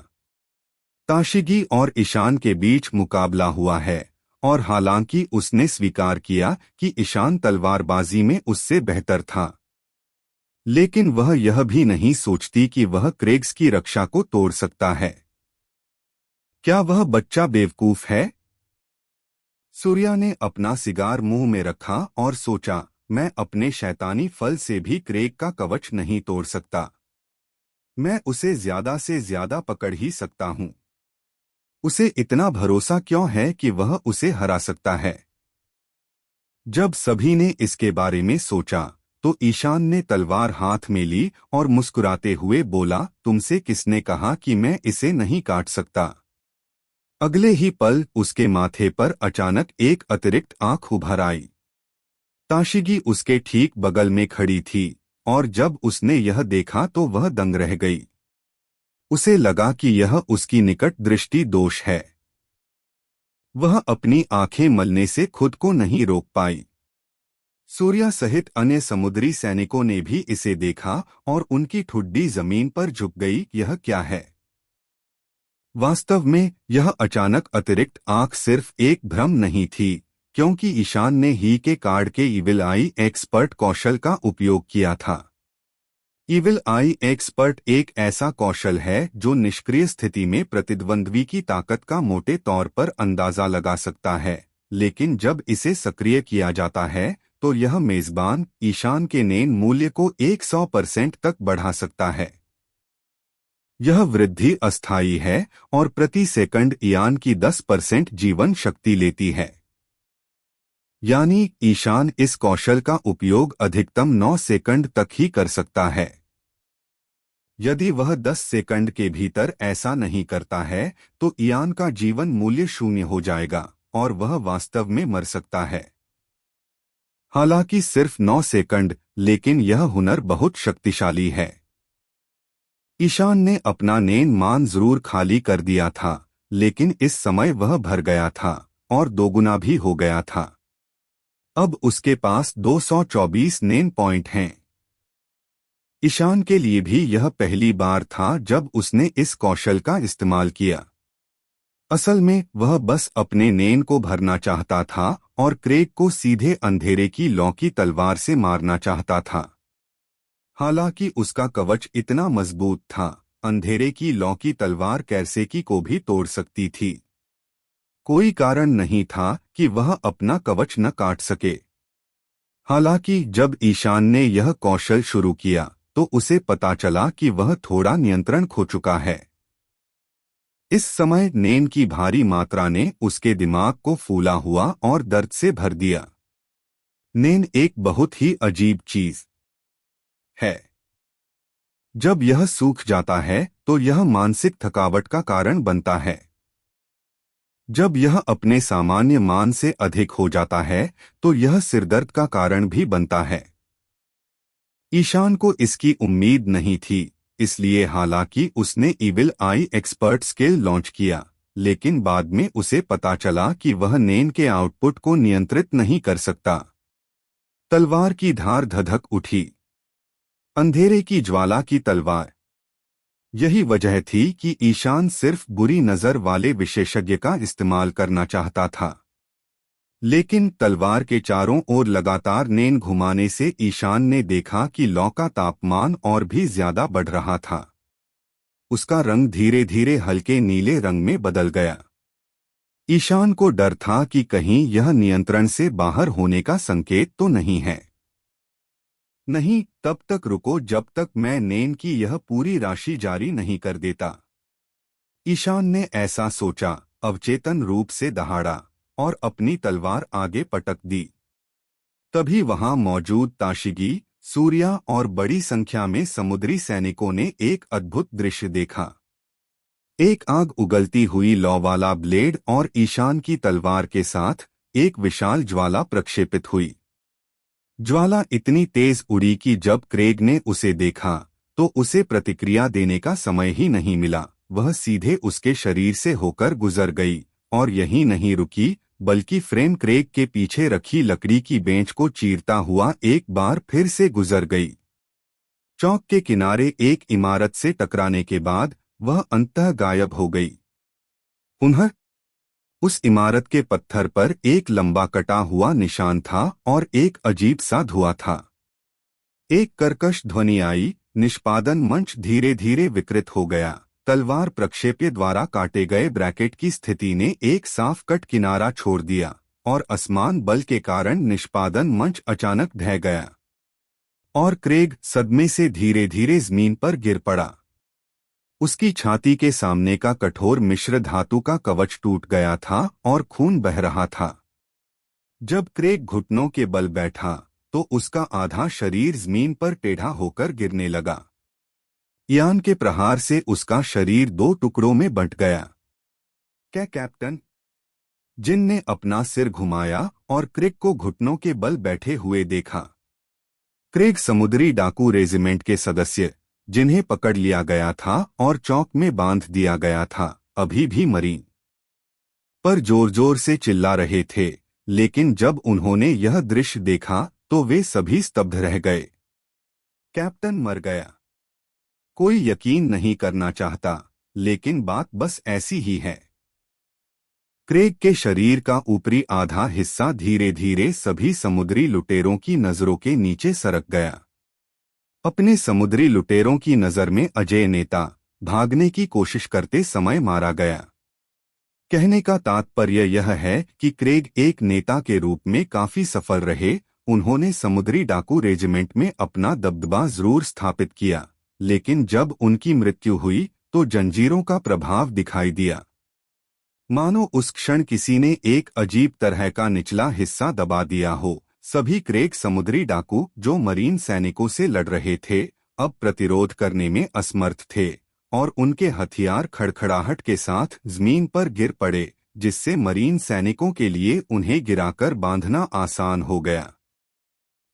ताशिगी और ईशान के बीच मुकाबला हुआ है, और हालांकि उसने स्वीकार किया कि ईशान तलवारबाजी में उससे बेहतर था, लेकिन वह यह भी नहीं सोचती कि वह क्रेग्स की रक्षा को तोड़ सकता है। क्या वह बच्चा बेवकूफ है? सूर्या ने अपना सिगार मुंह में रखा और सोचा, मैं अपने शैतानी फल से भी क्रेग का कवच नहीं तोड़ सकता। मैं उसे ज्यादा से ज्यादा पकड़ ही सकता हूं। उसे इतना भरोसा क्यों है कि वह उसे हरा सकता है? जब सभी ने इसके बारे में सोचा, तो ईशान ने तलवार हाथ में ली और मुस्कुराते हुए बोला, तुमसे किसने कहा कि मैं इसे नहीं काट सकता? अगले ही पल उसके माथे पर अचानक एक अतिरिक्त आंख उभर आई। ताशिगी उसके ठीक बगल में खड़ी थी, और जब उसने यह देखा तो वह दंग रह गई। उसे लगा कि यह उसकी निकट दृष्टि दोष है। वह अपनी आंखें मलने से खुद को नहीं रोक पाई। सूर्या सहित अन्य समुद्री सैनिकों ने भी इसे देखा और उनकी ठुड्डी जमीन पर झुक गई। यह क्या है? वास्तव में यह अचानक अतिरिक्त आंख सिर्फ एक भ्रम नहीं थी, क्योंकि ईशान ने ही के कार्ड के इविल आई एक्सपर्ट कौशल का उपयोग किया था। इविल आई एक्सपर्ट एक ऐसा कौशल है जो निष्क्रिय स्थिति में प्रतिद्वंद्वी की ताकत का मोटे तौर पर अंदाजा लगा सकता है, लेकिन जब इसे सक्रिय किया जाता है तो यह मेजबान ईशान के नेन मूल्य को 100% तक बढ़ा सकता है। यह वृद्धि अस्थायी है और प्रति सेकंड ईयान की 10% जीवन शक्ति लेती है। यानी ईशान इस कौशल का उपयोग अधिकतम 9 सेकंड तक ही कर सकता है। यदि वह 10 सेकंड के भीतर ऐसा नहीं करता है तो ईयान का जीवन मूल्य 0 हो जाएगा और वह वास्तव में मर सकता है। हालांकि सिर्फ 9 सेकंड, लेकिन यह हुनर बहुत शक्तिशाली है। ईशान ने अपना नेन मान जरूर खाली कर दिया था, लेकिन इस समय वह भर गया था और दोगुना भी हो गया था। अब उसके पास 224 नेन पॉइंट हैं। ईशान के लिए भी यह पहली बार था जब उसने इस कौशल का इस्तेमाल किया। असल में वह बस अपने नेन को भरना चाहता था और क्रेग को सीधे अंधेरे की लौ की तलवार से मारना चाहता था। हालांकि उसका कवच इतना मजबूत था, अंधेरे की लौ की तलवार कैरसेकी को भी तोड़ सकती थी। कोई कारण नहीं था कि वह अपना कवच न काट सके। हालांकि जब ईशान ने यह कौशल शुरू किया तो उसे पता चला कि वह थोड़ा नियंत्रण खो चुका है। इस समय नेन की भारी मात्रा ने उसके दिमाग को फूला हुआ और दर्द से भर दिया। नेन एक बहुत ही अजीब चीज है। जब यह सूख जाता है तो यह मानसिक थकावट का कारण बनता है। जब यह अपने सामान्य मान से अधिक हो जाता है तो यह सिरदर्द का कारण भी बनता है। ईशान को इसकी उम्मीद नहीं थी, इसलिए हालांकि उसने इविल आई एक्सपर्ट स्किल लॉन्च किया, लेकिन बाद में उसे पता चला कि वह नेन के आउटपुट को नियंत्रित नहीं कर सकता। तलवार की धार धधक उठी। अंधेरे की ज्वाला की तलवार। यही वजह थी कि ईशान सिर्फ बुरी नजर वाले विशेषज्ञ का इस्तेमाल करना चाहता था। लेकिन तलवार के चारों ओर लगातार नेन घुमाने से ईशान ने देखा कि लौ का तापमान और भी ज्यादा बढ़ रहा था। उसका रंग धीरे धीरे हल्के नीले रंग में बदल गया। ईशान को डर था कि कहीं यह नियंत्रण से बाहर होने का संकेत तो नहीं है। नहीं, तब तक रुको जब तक मैं नेन की यह पूरी राशि जारी नहीं कर देता। ईशान ने ऐसा सोचा, अवचेतन रूप से दहाड़ा और अपनी तलवार आगे पटक दी। तभी वहां मौजूद ताशिगी, सूर्या और बड़ी संख्या में समुद्री सैनिकों ने एक अद्भुत दृश्य देखा। एक आग उगलती हुई लौ वाला ब्लेड और ईशान की तलवार के साथ एक विशाल ज्वाला प्रक्षेपित हुई। ज्वाला इतनी तेज उड़ी कि जब क्रेग ने उसे देखा तो उसे प्रतिक्रिया देने का समय ही नहीं मिला। वह सीधे उसके शरीर से होकर गुजर गई और यहीं नहीं रुकी, बल्कि फ्रेम क्रेग के पीछे रखी लकड़ी की बेंच को चीरता हुआ एक बार फिर से गुजर गई। चौक के किनारे एक इमारत से टकराने के बाद वह अंततः गायब हो गई। पुनः उस इमारत के पत्थर पर एक लंबा कटा हुआ निशान था और एक अजीब सा धुआं था। एक कर्कश ध्वनि आई, निष्पादन मंच धीरे धीरे विकृत हो गया। तलवार प्रक्षेप्य द्वारा काटे गए ब्रैकेट की स्थिति ने एक साफ कट किनारा छोड़ दिया और असमान बल के कारण निष्पादन मंच अचानक ढह गया और क्रेग सदमे से धीरे धीरे जमीन पर गिर पड़ा। उसकी छाती के सामने का कठोर मिश्र धातु का कवच टूट गया था और खून बह रहा था। जब क्रेग घुटनों के बल बैठा तो उसका आधा शरीर जमीन पर टेढ़ा होकर गिरने लगा। इयान के प्रहार से उसका शरीर दो टुकड़ों में बंट गया। क्या कैप्टन? जिन ने अपना सिर घुमाया और क्रेग को घुटनों के बल बैठे हुए देखा। क्रेग समुद्री डाकू रेजिमेंट के सदस्य जिन्हें पकड़ लिया गया था और चौक में बांध दिया गया था, अभी भी मरीन पर जोर जोर से चिल्ला रहे थे। लेकिन जब उन्होंने यह दृश्य देखा तो वे सभी स्तब्ध रह गए। कैप्टन मर गया। कोई यकीन नहीं करना चाहता, लेकिन बात बस ऐसी ही है। क्रेग के शरीर का ऊपरी आधा हिस्सा धीरे धीरे सभी समुद्री लुटेरों की नजरों के नीचे सरक गया। अपने समुद्री लुटेरों की नजर में अजय नेता भागने की कोशिश करते समय मारा गया। कहने का तात्पर्य यह है कि क्रेग एक नेता के रूप में काफी सफल रहे। उन्होंने समुद्री डाकू रेजिमेंट में अपना दबदबा जरूर स्थापित किया, लेकिन जब उनकी मृत्यु हुई तो जंजीरों का प्रभाव दिखाई दिया। मानो उस क्षण किसी ने एक अजीब तरह का निचला हिस्सा दबा दिया हो। सभी क्रेग समुद्री डाकू जो मरीन सैनिकों से लड़ रहे थे, अब प्रतिरोध करने में असमर्थ थे और उनके हथियार खड़खड़ाहट के साथ जमीन पर गिर पड़े, जिससे मरीन सैनिकों के लिए उन्हें गिराकर बांधना आसान हो गया।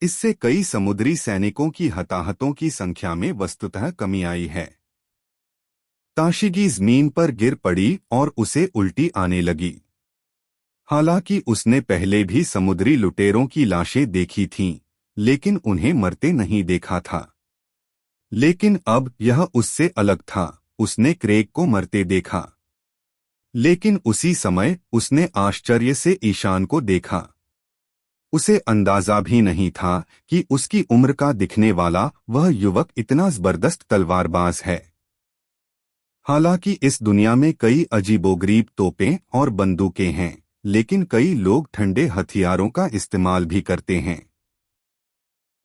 इससे कई समुद्री सैनिकों की हताहतों की संख्या में वस्तुतः कमी आई है। ताशिगी जमीन पर गिर पड़ी और उसे उल्टी आने लगी। हालांकि उसने पहले भी समुद्री लुटेरों की लाशें देखी थीं, लेकिन उन्हें मरते नहीं देखा था। लेकिन अब यह उससे अलग था। उसने क्रेग को मरते देखा। लेकिन उसी समय उसने आश्चर्य से ईशान को देखा। उसे अंदाजा भी नहीं था कि उसकी उम्र का दिखने वाला वह युवक इतना जबरदस्त तलवारबाज है। हालांकि इस दुनिया में कई अजीबोगरीब तोपें और बंदूकें हैं, लेकिन कई लोग ठंडे हथियारों का इस्तेमाल भी करते हैं।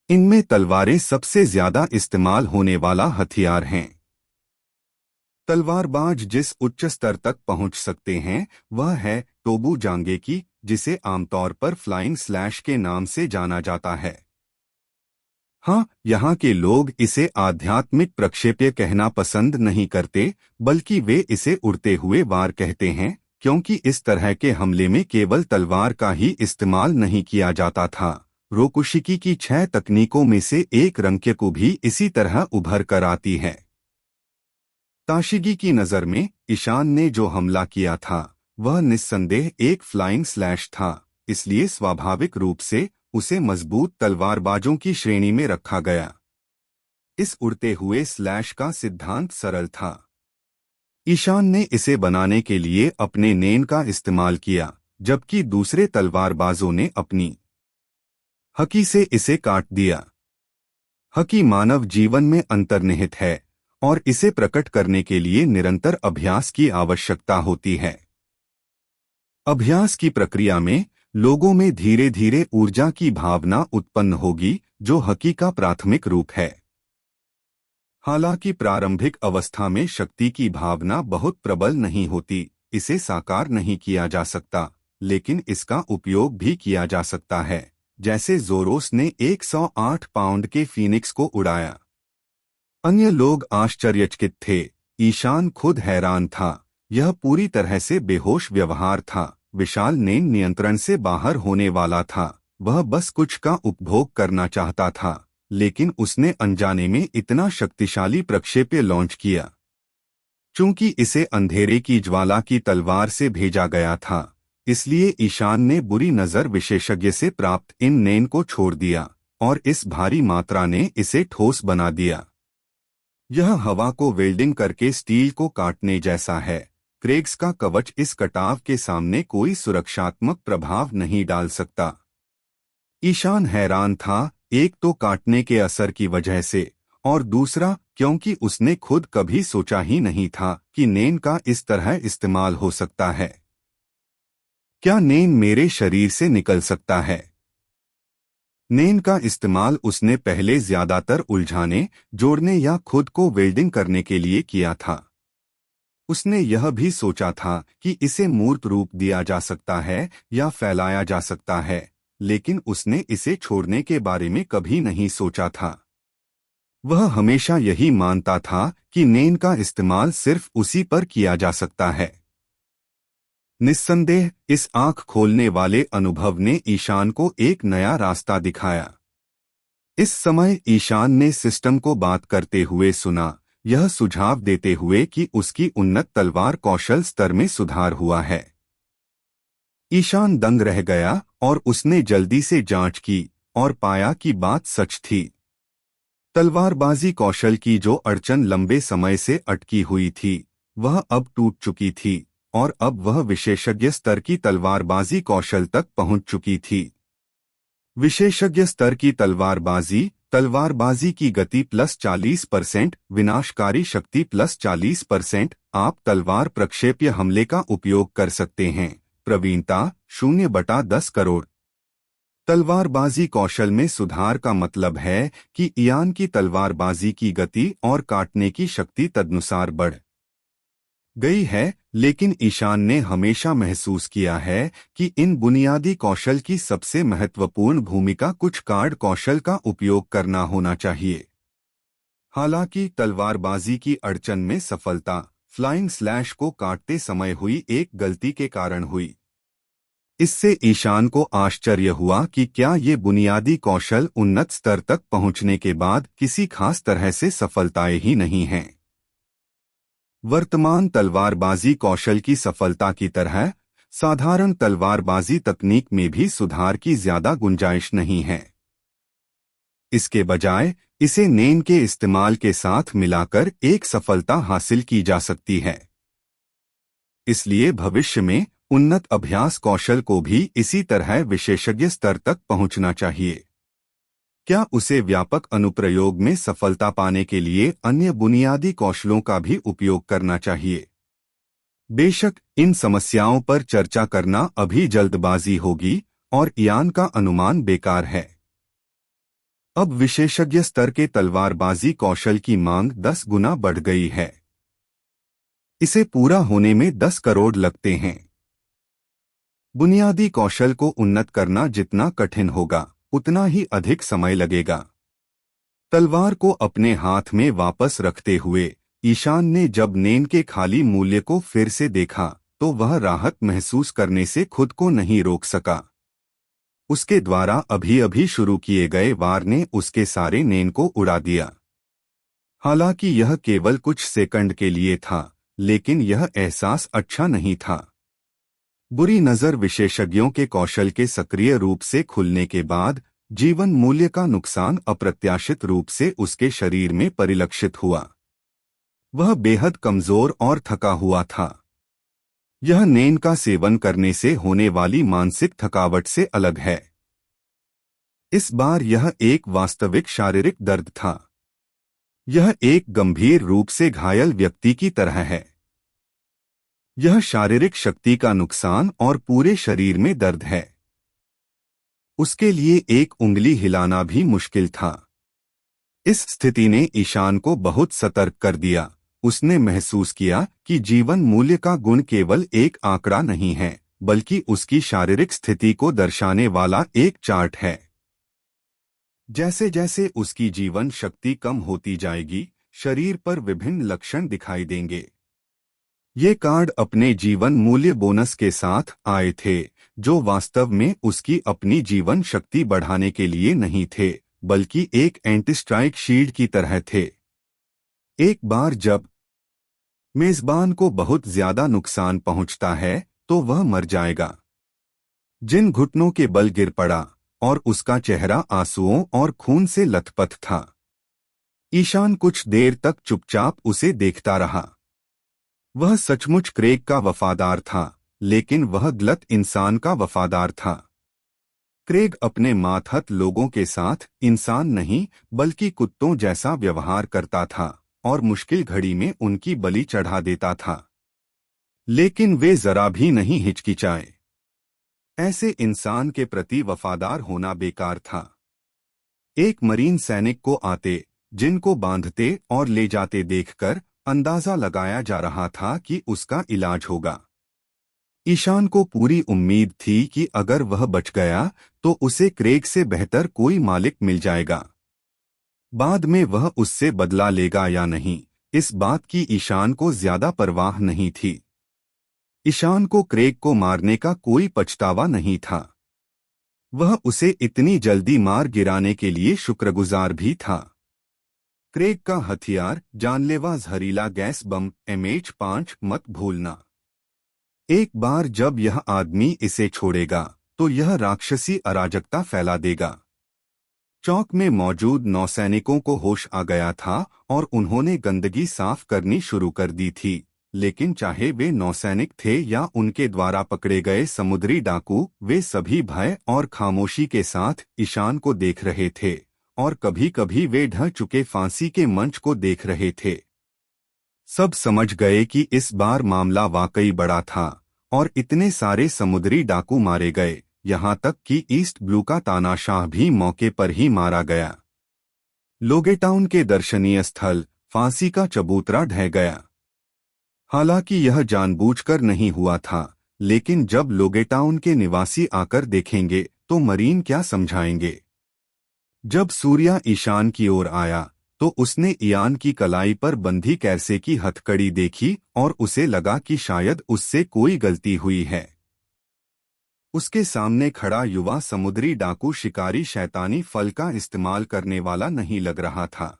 इनमें तलवारें सबसे ज्यादा इस्तेमाल होने वाला हथियार हैं। तलवारबाज जिस उच्च स्तर तक पहुंच सकते हैं वह है टोबू जांगेकी, जिसे आमतौर पर फ्लाइंग स्लैश के नाम से जाना जाता है। हाँ, यहाँ के लोग इसे आध्यात्मिक प्रक्षेप्य कहना पसंद नहीं करते, बल्कि वे इसे उड़ते हुए वार कहते हैं, क्योंकि इस तरह के हमले में केवल तलवार का ही इस्तेमाल नहीं किया जाता था। रोकुशिकी की 6 तकनीकों में से एक रंक्यकु भी इसी तरह उभर कर आती है। ताशिगी की नज़र में ईशान ने जो हमला किया था वह निस्संदेह एक फ्लाइंग स्लैश था, इसलिए स्वाभाविक रूप से उसे मजबूत तलवारबाजों की श्रेणी में रखा गया। इस उड़ते हुए स्लैश का सिद्धांत सरल था। ईशान ने इसे बनाने के लिए अपने नेन का इस्तेमाल किया, जबकि दूसरे तलवारबाजों ने अपनी हकी से इसे काट दिया। हकी मानव जीवन में अंतर्निहित है और इसे प्रकट करने के लिए निरंतर अभ्यास की आवश्यकता होती है। अभ्यास की प्रक्रिया में लोगों में धीरे धीरे ऊर्जा की भावना उत्पन्न होगी, जो हकी का प्राथमिक रूप है। हालांकि प्रारंभिक अवस्था में शक्ति की भावना बहुत प्रबल नहीं होती, इसे साकार नहीं किया जा सकता, लेकिन इसका उपयोग भी किया जा सकता है, जैसे ज़ोरोस ने 108 पाउंड के फीनिक्स को उड़ाया। अन्य लोग आश्चर्यचकित थे। ईशान खुद हैरान था। यह पूरी तरह से बेहोश व्यवहार था। विशाल नेन नियंत्रण से बाहर होने वाला था। वह बस कुछ का उपभोग करना चाहता था, लेकिन उसने अनजाने में इतना शक्तिशाली प्रक्षेप्य लॉन्च किया। चूंकि इसे अंधेरे की ज्वाला की तलवार से भेजा गया था, इसलिए ईशान ने बुरी नज़र विशेषज्ञ से प्राप्त इन नेन को छोड़ दिया और इस भारी मात्रा ने इसे ठोस बना दिया। यह हवा को वेल्डिंग करके स्टील को काटने जैसा है। क्रेग्स का कवच इस कटाव के सामने कोई सुरक्षात्मक प्रभाव नहीं डाल सकता। ईशान हैरान था, एक तो काटने के असर की वजह से, और दूसरा क्योंकि उसने खुद कभी सोचा ही नहीं था कि नेन का इस तरह इस्तेमाल हो सकता है। क्या नेन मेरे शरीर से निकल सकता है? नेन का इस्तेमाल उसने पहले ज्यादातर उलझाने, जोड़ने या खुद को वेल्डिंग करने के लिए किया था। उसने यह भी सोचा था कि इसे मूर्त रूप दिया जा सकता है या फैलाया जा सकता है, लेकिन उसने इसे छोड़ने के बारे में कभी नहीं सोचा था। वह हमेशा यही मानता था कि नेन का इस्तेमाल सिर्फ उसी पर किया जा सकता है। निस्संदेह इस आंख खोलने वाले अनुभव ने ईशान को एक नया रास्ता दिखाया। इस समय ईशान ने सिस्टम को बात करते हुए सुना, यह सुझाव देते हुए कि उसकी उन्नत तलवार कौशल स्तर में सुधार हुआ है। ईशान दंग रह गया और उसने जल्दी से जांच की और पाया कि बात सच थी। तलवारबाजी कौशल की जो अड़चन लंबे समय से अटकी हुई थी, वह अब टूट चुकी थी और अब वह विशेषज्ञ स्तर की तलवारबाजी कौशल तक पहुंच चुकी थी। विशेषज्ञ स्तर की तलवारबाजी की गति +40%, विनाशकारी शक्ति +40%। आप तलवार प्रक्षेप्य हमले का उपयोग कर सकते हैं। प्रवीणता 0/10 करोड़। तलवारबाजी कौशल में सुधार का मतलब है कि ईयान की तलवारबाजी की गति और काटने की शक्ति तदनुसार बढ़ गई है, लेकिन ईशान ने हमेशा महसूस किया है कि इन बुनियादी कौशल की सबसे महत्वपूर्ण भूमिका कुछ कार्ड कौशल का उपयोग करना होना चाहिए। हालांकि तलवारबाजी की अड़चन में सफलता फ्लाइंग स्लैश को काटते समय हुई एक गलती के कारण हुई। इससे ईशान को आश्चर्य हुआ कि क्या ये बुनियादी कौशल उन्नत स्तर तक पहुंचने के बाद किसी खास तरह से सफलताएं ही नहीं हैं। वर्तमान तलवारबाजी कौशल की सफलता की तरह साधारण तलवारबाजी तकनीक में भी सुधार की ज्यादा गुंजाइश नहीं है। इसके बजाय इसे नेन के इस्तेमाल के साथ मिलाकर एक सफलता हासिल की जा सकती है। इसलिए भविष्य में उन्नत अभ्यास कौशल को भी इसी तरह विशेषज्ञ स्तर तक पहुंचना चाहिए। क्या उसे व्यापक अनुप्रयोग में सफलता पाने के लिए अन्य बुनियादी कौशलों का भी उपयोग करना चाहिए? बेशक इन समस्याओं पर चर्चा करना अभी जल्दबाजी होगी और ईयान का अनुमान बेकार है। अब विशेषज्ञ स्तर के तलवारबाजी कौशल की मांग 10 गुना बढ़ गई है। इसे पूरा होने में 10 करोड़ लगते हैं। बुनियादी कौशल को उन्नत करना जितना कठिन होगा, उतना ही अधिक समय लगेगा। तलवार को अपने हाथ में वापस रखते हुए ईशान ने जब नेन के खाली मूल्य को फिर से देखा, तो वह राहत महसूस करने से खुद को नहीं रोक सका। उसके द्वारा अभी अभी शुरू किए गए वार ने उसके सारे नेन को उड़ा दिया। हालांकि यह केवल कुछ सेकंड के लिए था, लेकिन यह एहसास अच्छा नहीं था। बुरी नजर विशेषज्ञों के कौशल के सक्रिय रूप से खुलने के बाद जीवन मूल्य का नुकसान अप्रत्याशित रूप से उसके शरीर में परिलक्षित हुआ। वह बेहद कमजोर और थका हुआ था। यह नेन का सेवन करने से होने वाली मानसिक थकावट से अलग है। इस बार यह एक वास्तविक शारीरिक दर्द था। यह एक गंभीर रूप से घायल व्यक्ति की तरह है। यह शारीरिक शक्ति का नुकसान और पूरे शरीर में दर्द है। उसके लिए एक उंगली हिलाना भी मुश्किल था। इस स्थिति ने ईशान को बहुत सतर्क कर दिया। उसने महसूस किया कि जीवन मूल्य का गुण केवल एक आंकड़ा नहीं है, बल्कि उसकी शारीरिक स्थिति को दर्शाने वाला एक चार्ट है। जैसे जैसे उसकी जीवन शक्ति कम होती जाएगी, शरीर पर विभिन्न लक्षण दिखाई देंगे। ये कार्ड अपने जीवन मूल्य बोनस के साथ आए थे, जो वास्तव में उसकी अपनी जीवन शक्ति बढ़ाने के लिए नहीं थे, बल्कि एक एंटी स्ट्राइक शील्ड की तरह थे। एक बार जब मेजबान को बहुत ज्यादा नुकसान पहुंचता है, तो वह मर जाएगा। जिन घुटनों के बल गिर पड़ा और उसका चेहरा आंसुओं और खून से लथपथ था। ईशान कुछ देर तक चुपचाप उसे देखता रहा। वह सचमुच क्रेग का वफादार था, लेकिन वह गलत इंसान का वफादार था। क्रेग अपने मातहत लोगों के साथ इंसान नहीं, बल्कि कुत्तों जैसा व्यवहार करता था और मुश्किल घड़ी में उनकी बलि चढ़ा देता था। लेकिन वे जरा भी नहीं हिचकिचाए। ऐसे इंसान के प्रति वफादार होना बेकार था। एक मरीन सैनिक को आते, जिनको बांधते और ले जाते देखकर अंदाजा लगाया जा रहा था कि उसका इलाज होगा। ईशान को पूरी उम्मीद थी कि अगर वह बच गया तो उसे क्रेग से बेहतर कोई मालिक मिल जाएगा। बाद में वह उससे बदला लेगा या नहीं, इस बात की ईशान को ज्यादा परवाह नहीं थी। ईशान को क्रेग को मारने का कोई पछतावा नहीं था। वह उसे इतनी जल्दी मार गिराने के लिए शुक्रगुजार भी था। क्रेग का हथियार जानलेवा जहरीला गैस बम MH5 मत भूलना। एक बार जब यह आदमी इसे छोड़ेगा तो यह राक्षसी अराजकता फैला देगा। चौक में मौजूद नौसैनिकों को होश आ गया था और उन्होंने गंदगी साफ करनी शुरू कर दी थी, लेकिन चाहे वे नौसैनिक थे या उनके द्वारा पकड़े गए समुद्री डाकू, वे सभी भय और खामोशी के साथ ईशान को देख रहे थे और कभी कभी वे ढह चुके फांसी के मंच को देख रहे थे। सब समझ गए कि इस बार मामला वाकई बड़ा था और इतने सारे समुद्री डाकू मारे गए, यहाँ तक कि ईस्ट ब्लू का तानाशाह भी मौके पर ही मारा गया। लोगेटाउन के दर्शनीय स्थल फांसी का चबूतरा ढह गया। हालांकि यह जानबूझकर नहीं हुआ था, लेकिन जब लोगेटाउन के निवासी आकर देखेंगे तो मरीन क्या समझाएंगे। जब सूर्या ईशान की ओर आया तो उसने इयान की कलाई पर बंधी कैरसे की हथकड़ी देखी और उसे लगा कि शायद उससे कोई गलती हुई है। उसके सामने खड़ा युवा समुद्री डाकू शिकारी शैतानी फल का इस्तेमाल करने वाला नहीं लग रहा था।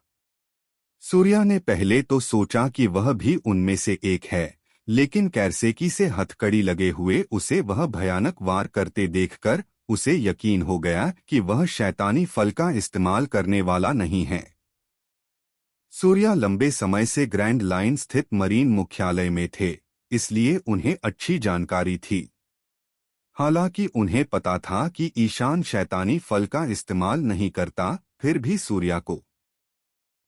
सूर्या ने पहले तो सोचा कि वह भी उनमें से एक है, लेकिन कैरसेकी से हथकड़ी लगे हुए उसे वह भयानक वार करते देखकर उसे यकीन हो गया कि वह शैतानी फल का इस्तेमाल करने वाला नहीं है। सूर्या लंबे समय से ग्रैंड लाइन स्थित मरीन मुख्यालय में थे, इसलिए उन्हें अच्छी जानकारी थी। हालांकि उन्हें पता था कि ईशान शैतानी फल का इस्तेमाल नहीं करता, फिर भी सूर्या को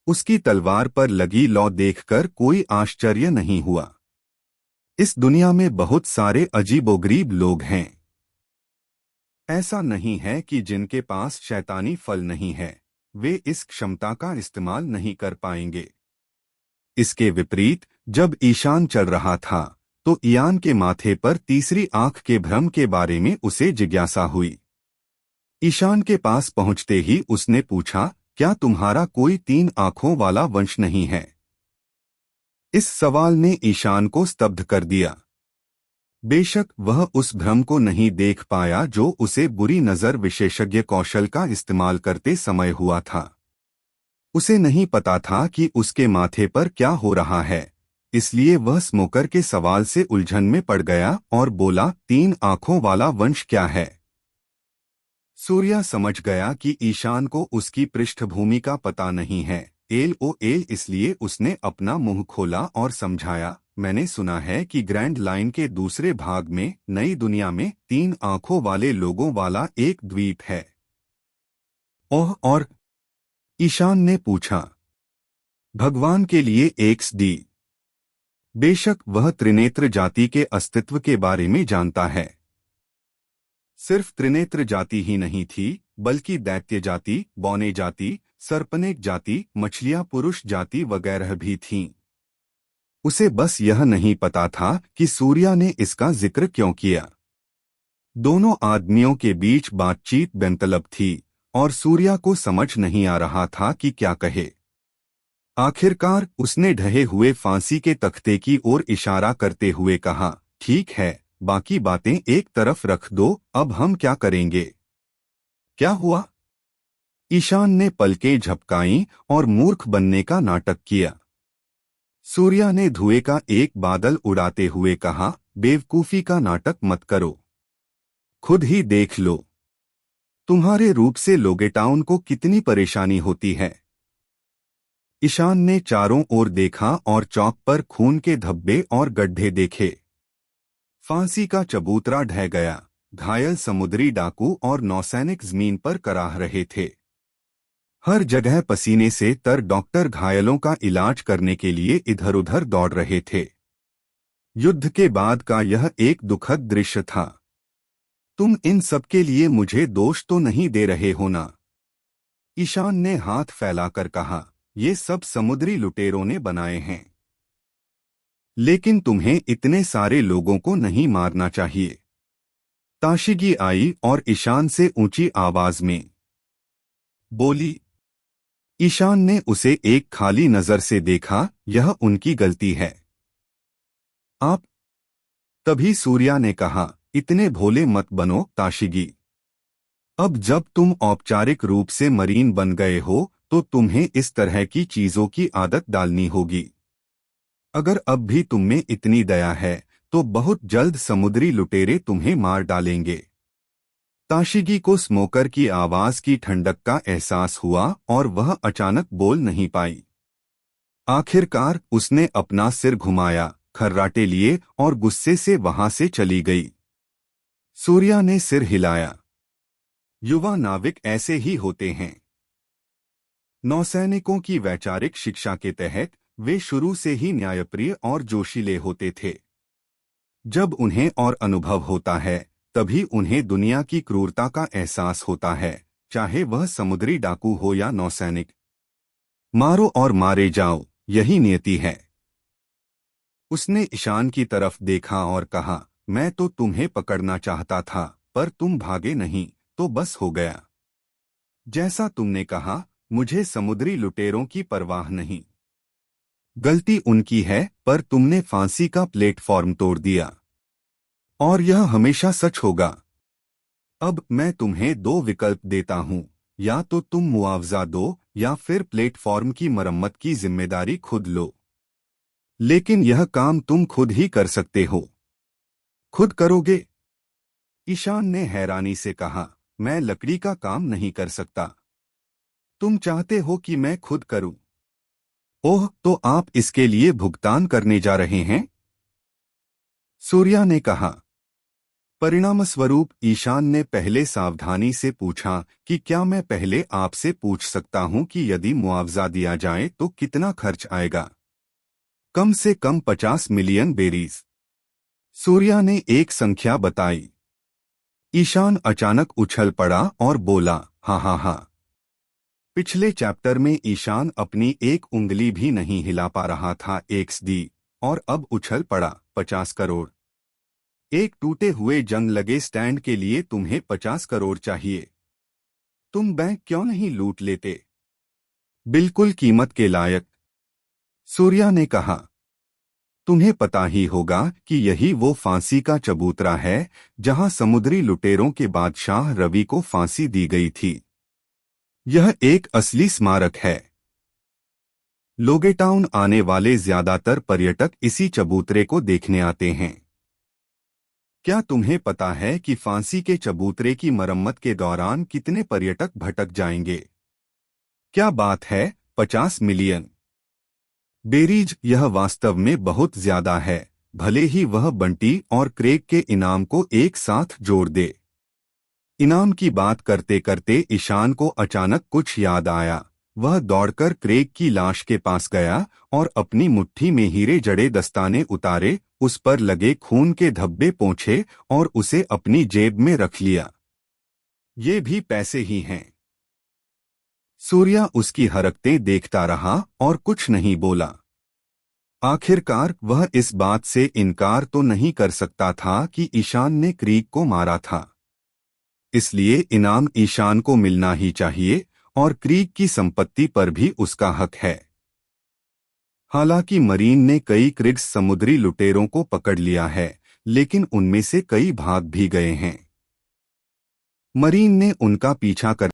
उसकी तलवार पर लगी लौ देखकर कोई आश्चर्य नहीं हुआ। इस दुनिया में बहुत सारे अजीबोगरीब लोग हैं। ऐसा नहीं है कि जिनके पास शैतानी फल नहीं है, वे इस क्षमता का इस्तेमाल नहीं कर पाएंगे। इसके विपरीत जब ईशान चल रहा था तो इयान के माथे पर तीसरी आंख के भ्रम के बारे में उसे जिज्ञासा हुई। ईशान के पास पहुंचते ही उसने पूछा, क्या तुम्हारा कोई 3 आंखों वाला वंश नहीं है? इस सवाल ने ईशान को स्तब्ध कर दिया। बेशक वह उस भ्रम को नहीं देख पाया जो उसे बुरी नजर विशेषज्ञ कौशल का इस्तेमाल करते समय हुआ था। उसे नहीं पता था कि उसके माथे पर क्या हो रहा है, इसलिए वह स्मोकर के सवाल से उलझन में पड़ गया और बोला, 3 आंखों वाला वंश क्या है? सूर्या समझ गया कि ईशान को उसकी पृष्ठभूमि का पता नहीं है। एल इसलिए उसने अपना मुंह खोला और समझाया, मैंने सुना है कि ग्रैंड लाइन के दूसरे भाग में नई दुनिया में 3 आंखों वाले लोगों वाला एक द्वीप है। ओह, और? ईशान ने पूछा। भगवान के लिए XD। बेशक वह त्रिनेत्र जाति के अस्तित्व के बारे में जानता है। सिर्फ त्रिनेत्र जाति ही नहीं थी, बल्कि दैत्य जाति, बौने जाति, सर्पनेक जाति, मछलियां पुरुष जाति वगैरह भी थीं। उसे बस यह नहीं पता था कि सूर्या ने इसका जिक्र क्यों किया। दोनों आदमियों के बीच बातचीत बेमतलब थी और सूर्या को समझ नहीं आ रहा था कि क्या कहे। आखिरकार उसने ढहे हुए फांसी के तख्ते की ओर इशारा करते हुए कहा, ठीक है, बाकी बातें एक तरफ रख दो, अब हम क्या करेंगे? क्या हुआ? ईशान ने पलकें झपकाईं और मूर्ख बनने का नाटक किया। सूर्या ने धुएं का एक बादल उड़ाते हुए कहा, बेवकूफी का नाटक मत करो, खुद ही देख लो, तुम्हारे रूप से लोगेटाउन को कितनी परेशानी होती है। ईशान ने चारों ओर देखा और चौक पर खून के धब्बे और गड्ढे देखे। फांसी का चबूतरा ढह गया, घायल समुद्री डाकू और नौसैनिक जमीन पर कराह रहे थे। हर जगह पसीने से तर डॉक्टर घायलों का इलाज करने के लिए इधर उधर दौड़ रहे थे। युद्ध के बाद का यह एक दुखद दृश्य था। तुम इन सब के लिए मुझे दोष तो नहीं दे रहे हो ना? ईशान ने हाथ फैलाकर कहा, ये सब समुद्री लुटेरों ने बनाए हैं। लेकिन तुम्हें इतने सारे लोगों को नहीं मारना चाहिए। ताशिगी आई और ईशान से ऊंची आवाज में बोली। ईशान ने उसे एक खाली नजर से देखा, यह उनकी गलती है। आप? तभी सूर्या ने कहा, इतने भोले मत बनो ताशिगी। अब जब तुम औपचारिक रूप से मरीन बन गए हो तो तुम्हें इस तरह की चीजों की आदत डालनी होगी। अगर अब भी तुम में इतनी दया है तो बहुत जल्द समुद्री लुटेरे तुम्हें मार डालेंगे। ताशिगी को स्मोकर की आवाज की ठंडक का एहसास हुआ और वह अचानक बोल नहीं पाई। आखिरकार उसने अपना सिर घुमाया, खर्राटे लिए और गुस्से से वहां से चली गई। सूर्या ने सिर हिलाया। युवा नाविक ऐसे ही होते हैं। नौसैनिकों की वैचारिक शिक्षा के तहत वे शुरू से ही न्यायप्रिय और जोशीले होते थे। जब उन्हें और अनुभव होता है तभी उन्हें दुनिया की क्रूरता का एहसास होता है, चाहे वह समुद्री डाकू हो या नौसैनिक। मारो और मारे जाओ, यही नियति है। उसने ईशान की तरफ देखा और कहा, मैं तो तुम्हें पकड़ना चाहता था पर तुम भागे नहीं, तो बस हो गया। जैसा तुमने कहा, मुझे समुद्री लुटेरों की परवाह नहीं। गलती उनकी है, पर तुमने फांसी का प्लेटफॉर्म तोड़ दिया और यह हमेशा सच होगा। अब मैं तुम्हें 2 विकल्प देता हूं, या तो तुम मुआवजा दो या फिर प्लेटफॉर्म की मरम्मत की जिम्मेदारी खुद लो। लेकिन यह काम तुम खुद ही कर सकते हो। खुद करोगे? ईशान ने हैरानी से कहा, मैं लकड़ी का काम नहीं कर सकता। तुम चाहते हो कि मैं खुद करूं? ओह, तो आप इसके लिए भुगतान करने जा रहे हैं? सूर्या ने कहा। परिणामस्वरूप ईशान ने पहले सावधानी से पूछा कि क्या मैं पहले आपसे पूछ सकता हूं कि यदि मुआवजा दिया जाए तो कितना खर्च आएगा? कम से कम 50 मिलियन बेरीज। सूर्या ने एक संख्या बताई। ईशान अचानक उछल पड़ा और बोला, हाँ हाँ हाँ। पिछले चैप्टर में ईशान अपनी एक उंगली भी नहीं हिला पा रहा था XD, और अब उछल पड़ा, 50 करोड़। एक टूटे हुए जंग लगे स्टैंड के लिए तुम्हें 50 करोड़ चाहिए। तुम बैंक क्यों नहीं लूट लेते? बिल्कुल कीमत के लायक। सूर्या ने कहा, तुम्हें पता ही होगा कि यही वो फांसी का चबूतरा है जहां समुद्री लुटेरों के बादशाह रवि को फांसी दी गई थी। यह एक असली स्मारक है। लोगेटाउन आने वाले ज्यादातर पर्यटक इसी चबूतरे को देखने आते हैं। क्या तुम्हें पता है कि फांसी के चबूतरे की मरम्मत के दौरान कितने पर्यटक भटक जाएंगे? क्या बात है, 50 मिलियन। बेरीज यह वास्तव में बहुत ज्यादा है, भले ही वह बंटी और क्रेग के इनाम को एक साथ जोड़ दे। इनाम की बात करते करते ईशान को अचानक कुछ याद आया। वह दौड़कर क्रेग की लाश के पास गया और अपनी मुट्ठी में हीरे जड़े दस्ताने उतारे, उस पर लगे खून के धब्बे पोंछे और उसे अपनी जेब में रख लिया। ये भी पैसे ही हैं। सूर्या उसकी हरकतें देखता रहा और कुछ नहीं बोला। आखिरकार वह इस बात से इनकार तो नहीं कर सकता था कि ईशान ने क्रीग को मारा था। इसलिए इनाम ईशान को मिलना ही चाहिए और क्रीग की संपत्ति पर भी उसका हक है। हालांकि मरीन ने कई क्रिग्स समुद्री लुटेरों को पकड़ लिया है, लेकिन उनमें से कई भाग भी गए हैं। मरीन ने उनका पीछा कर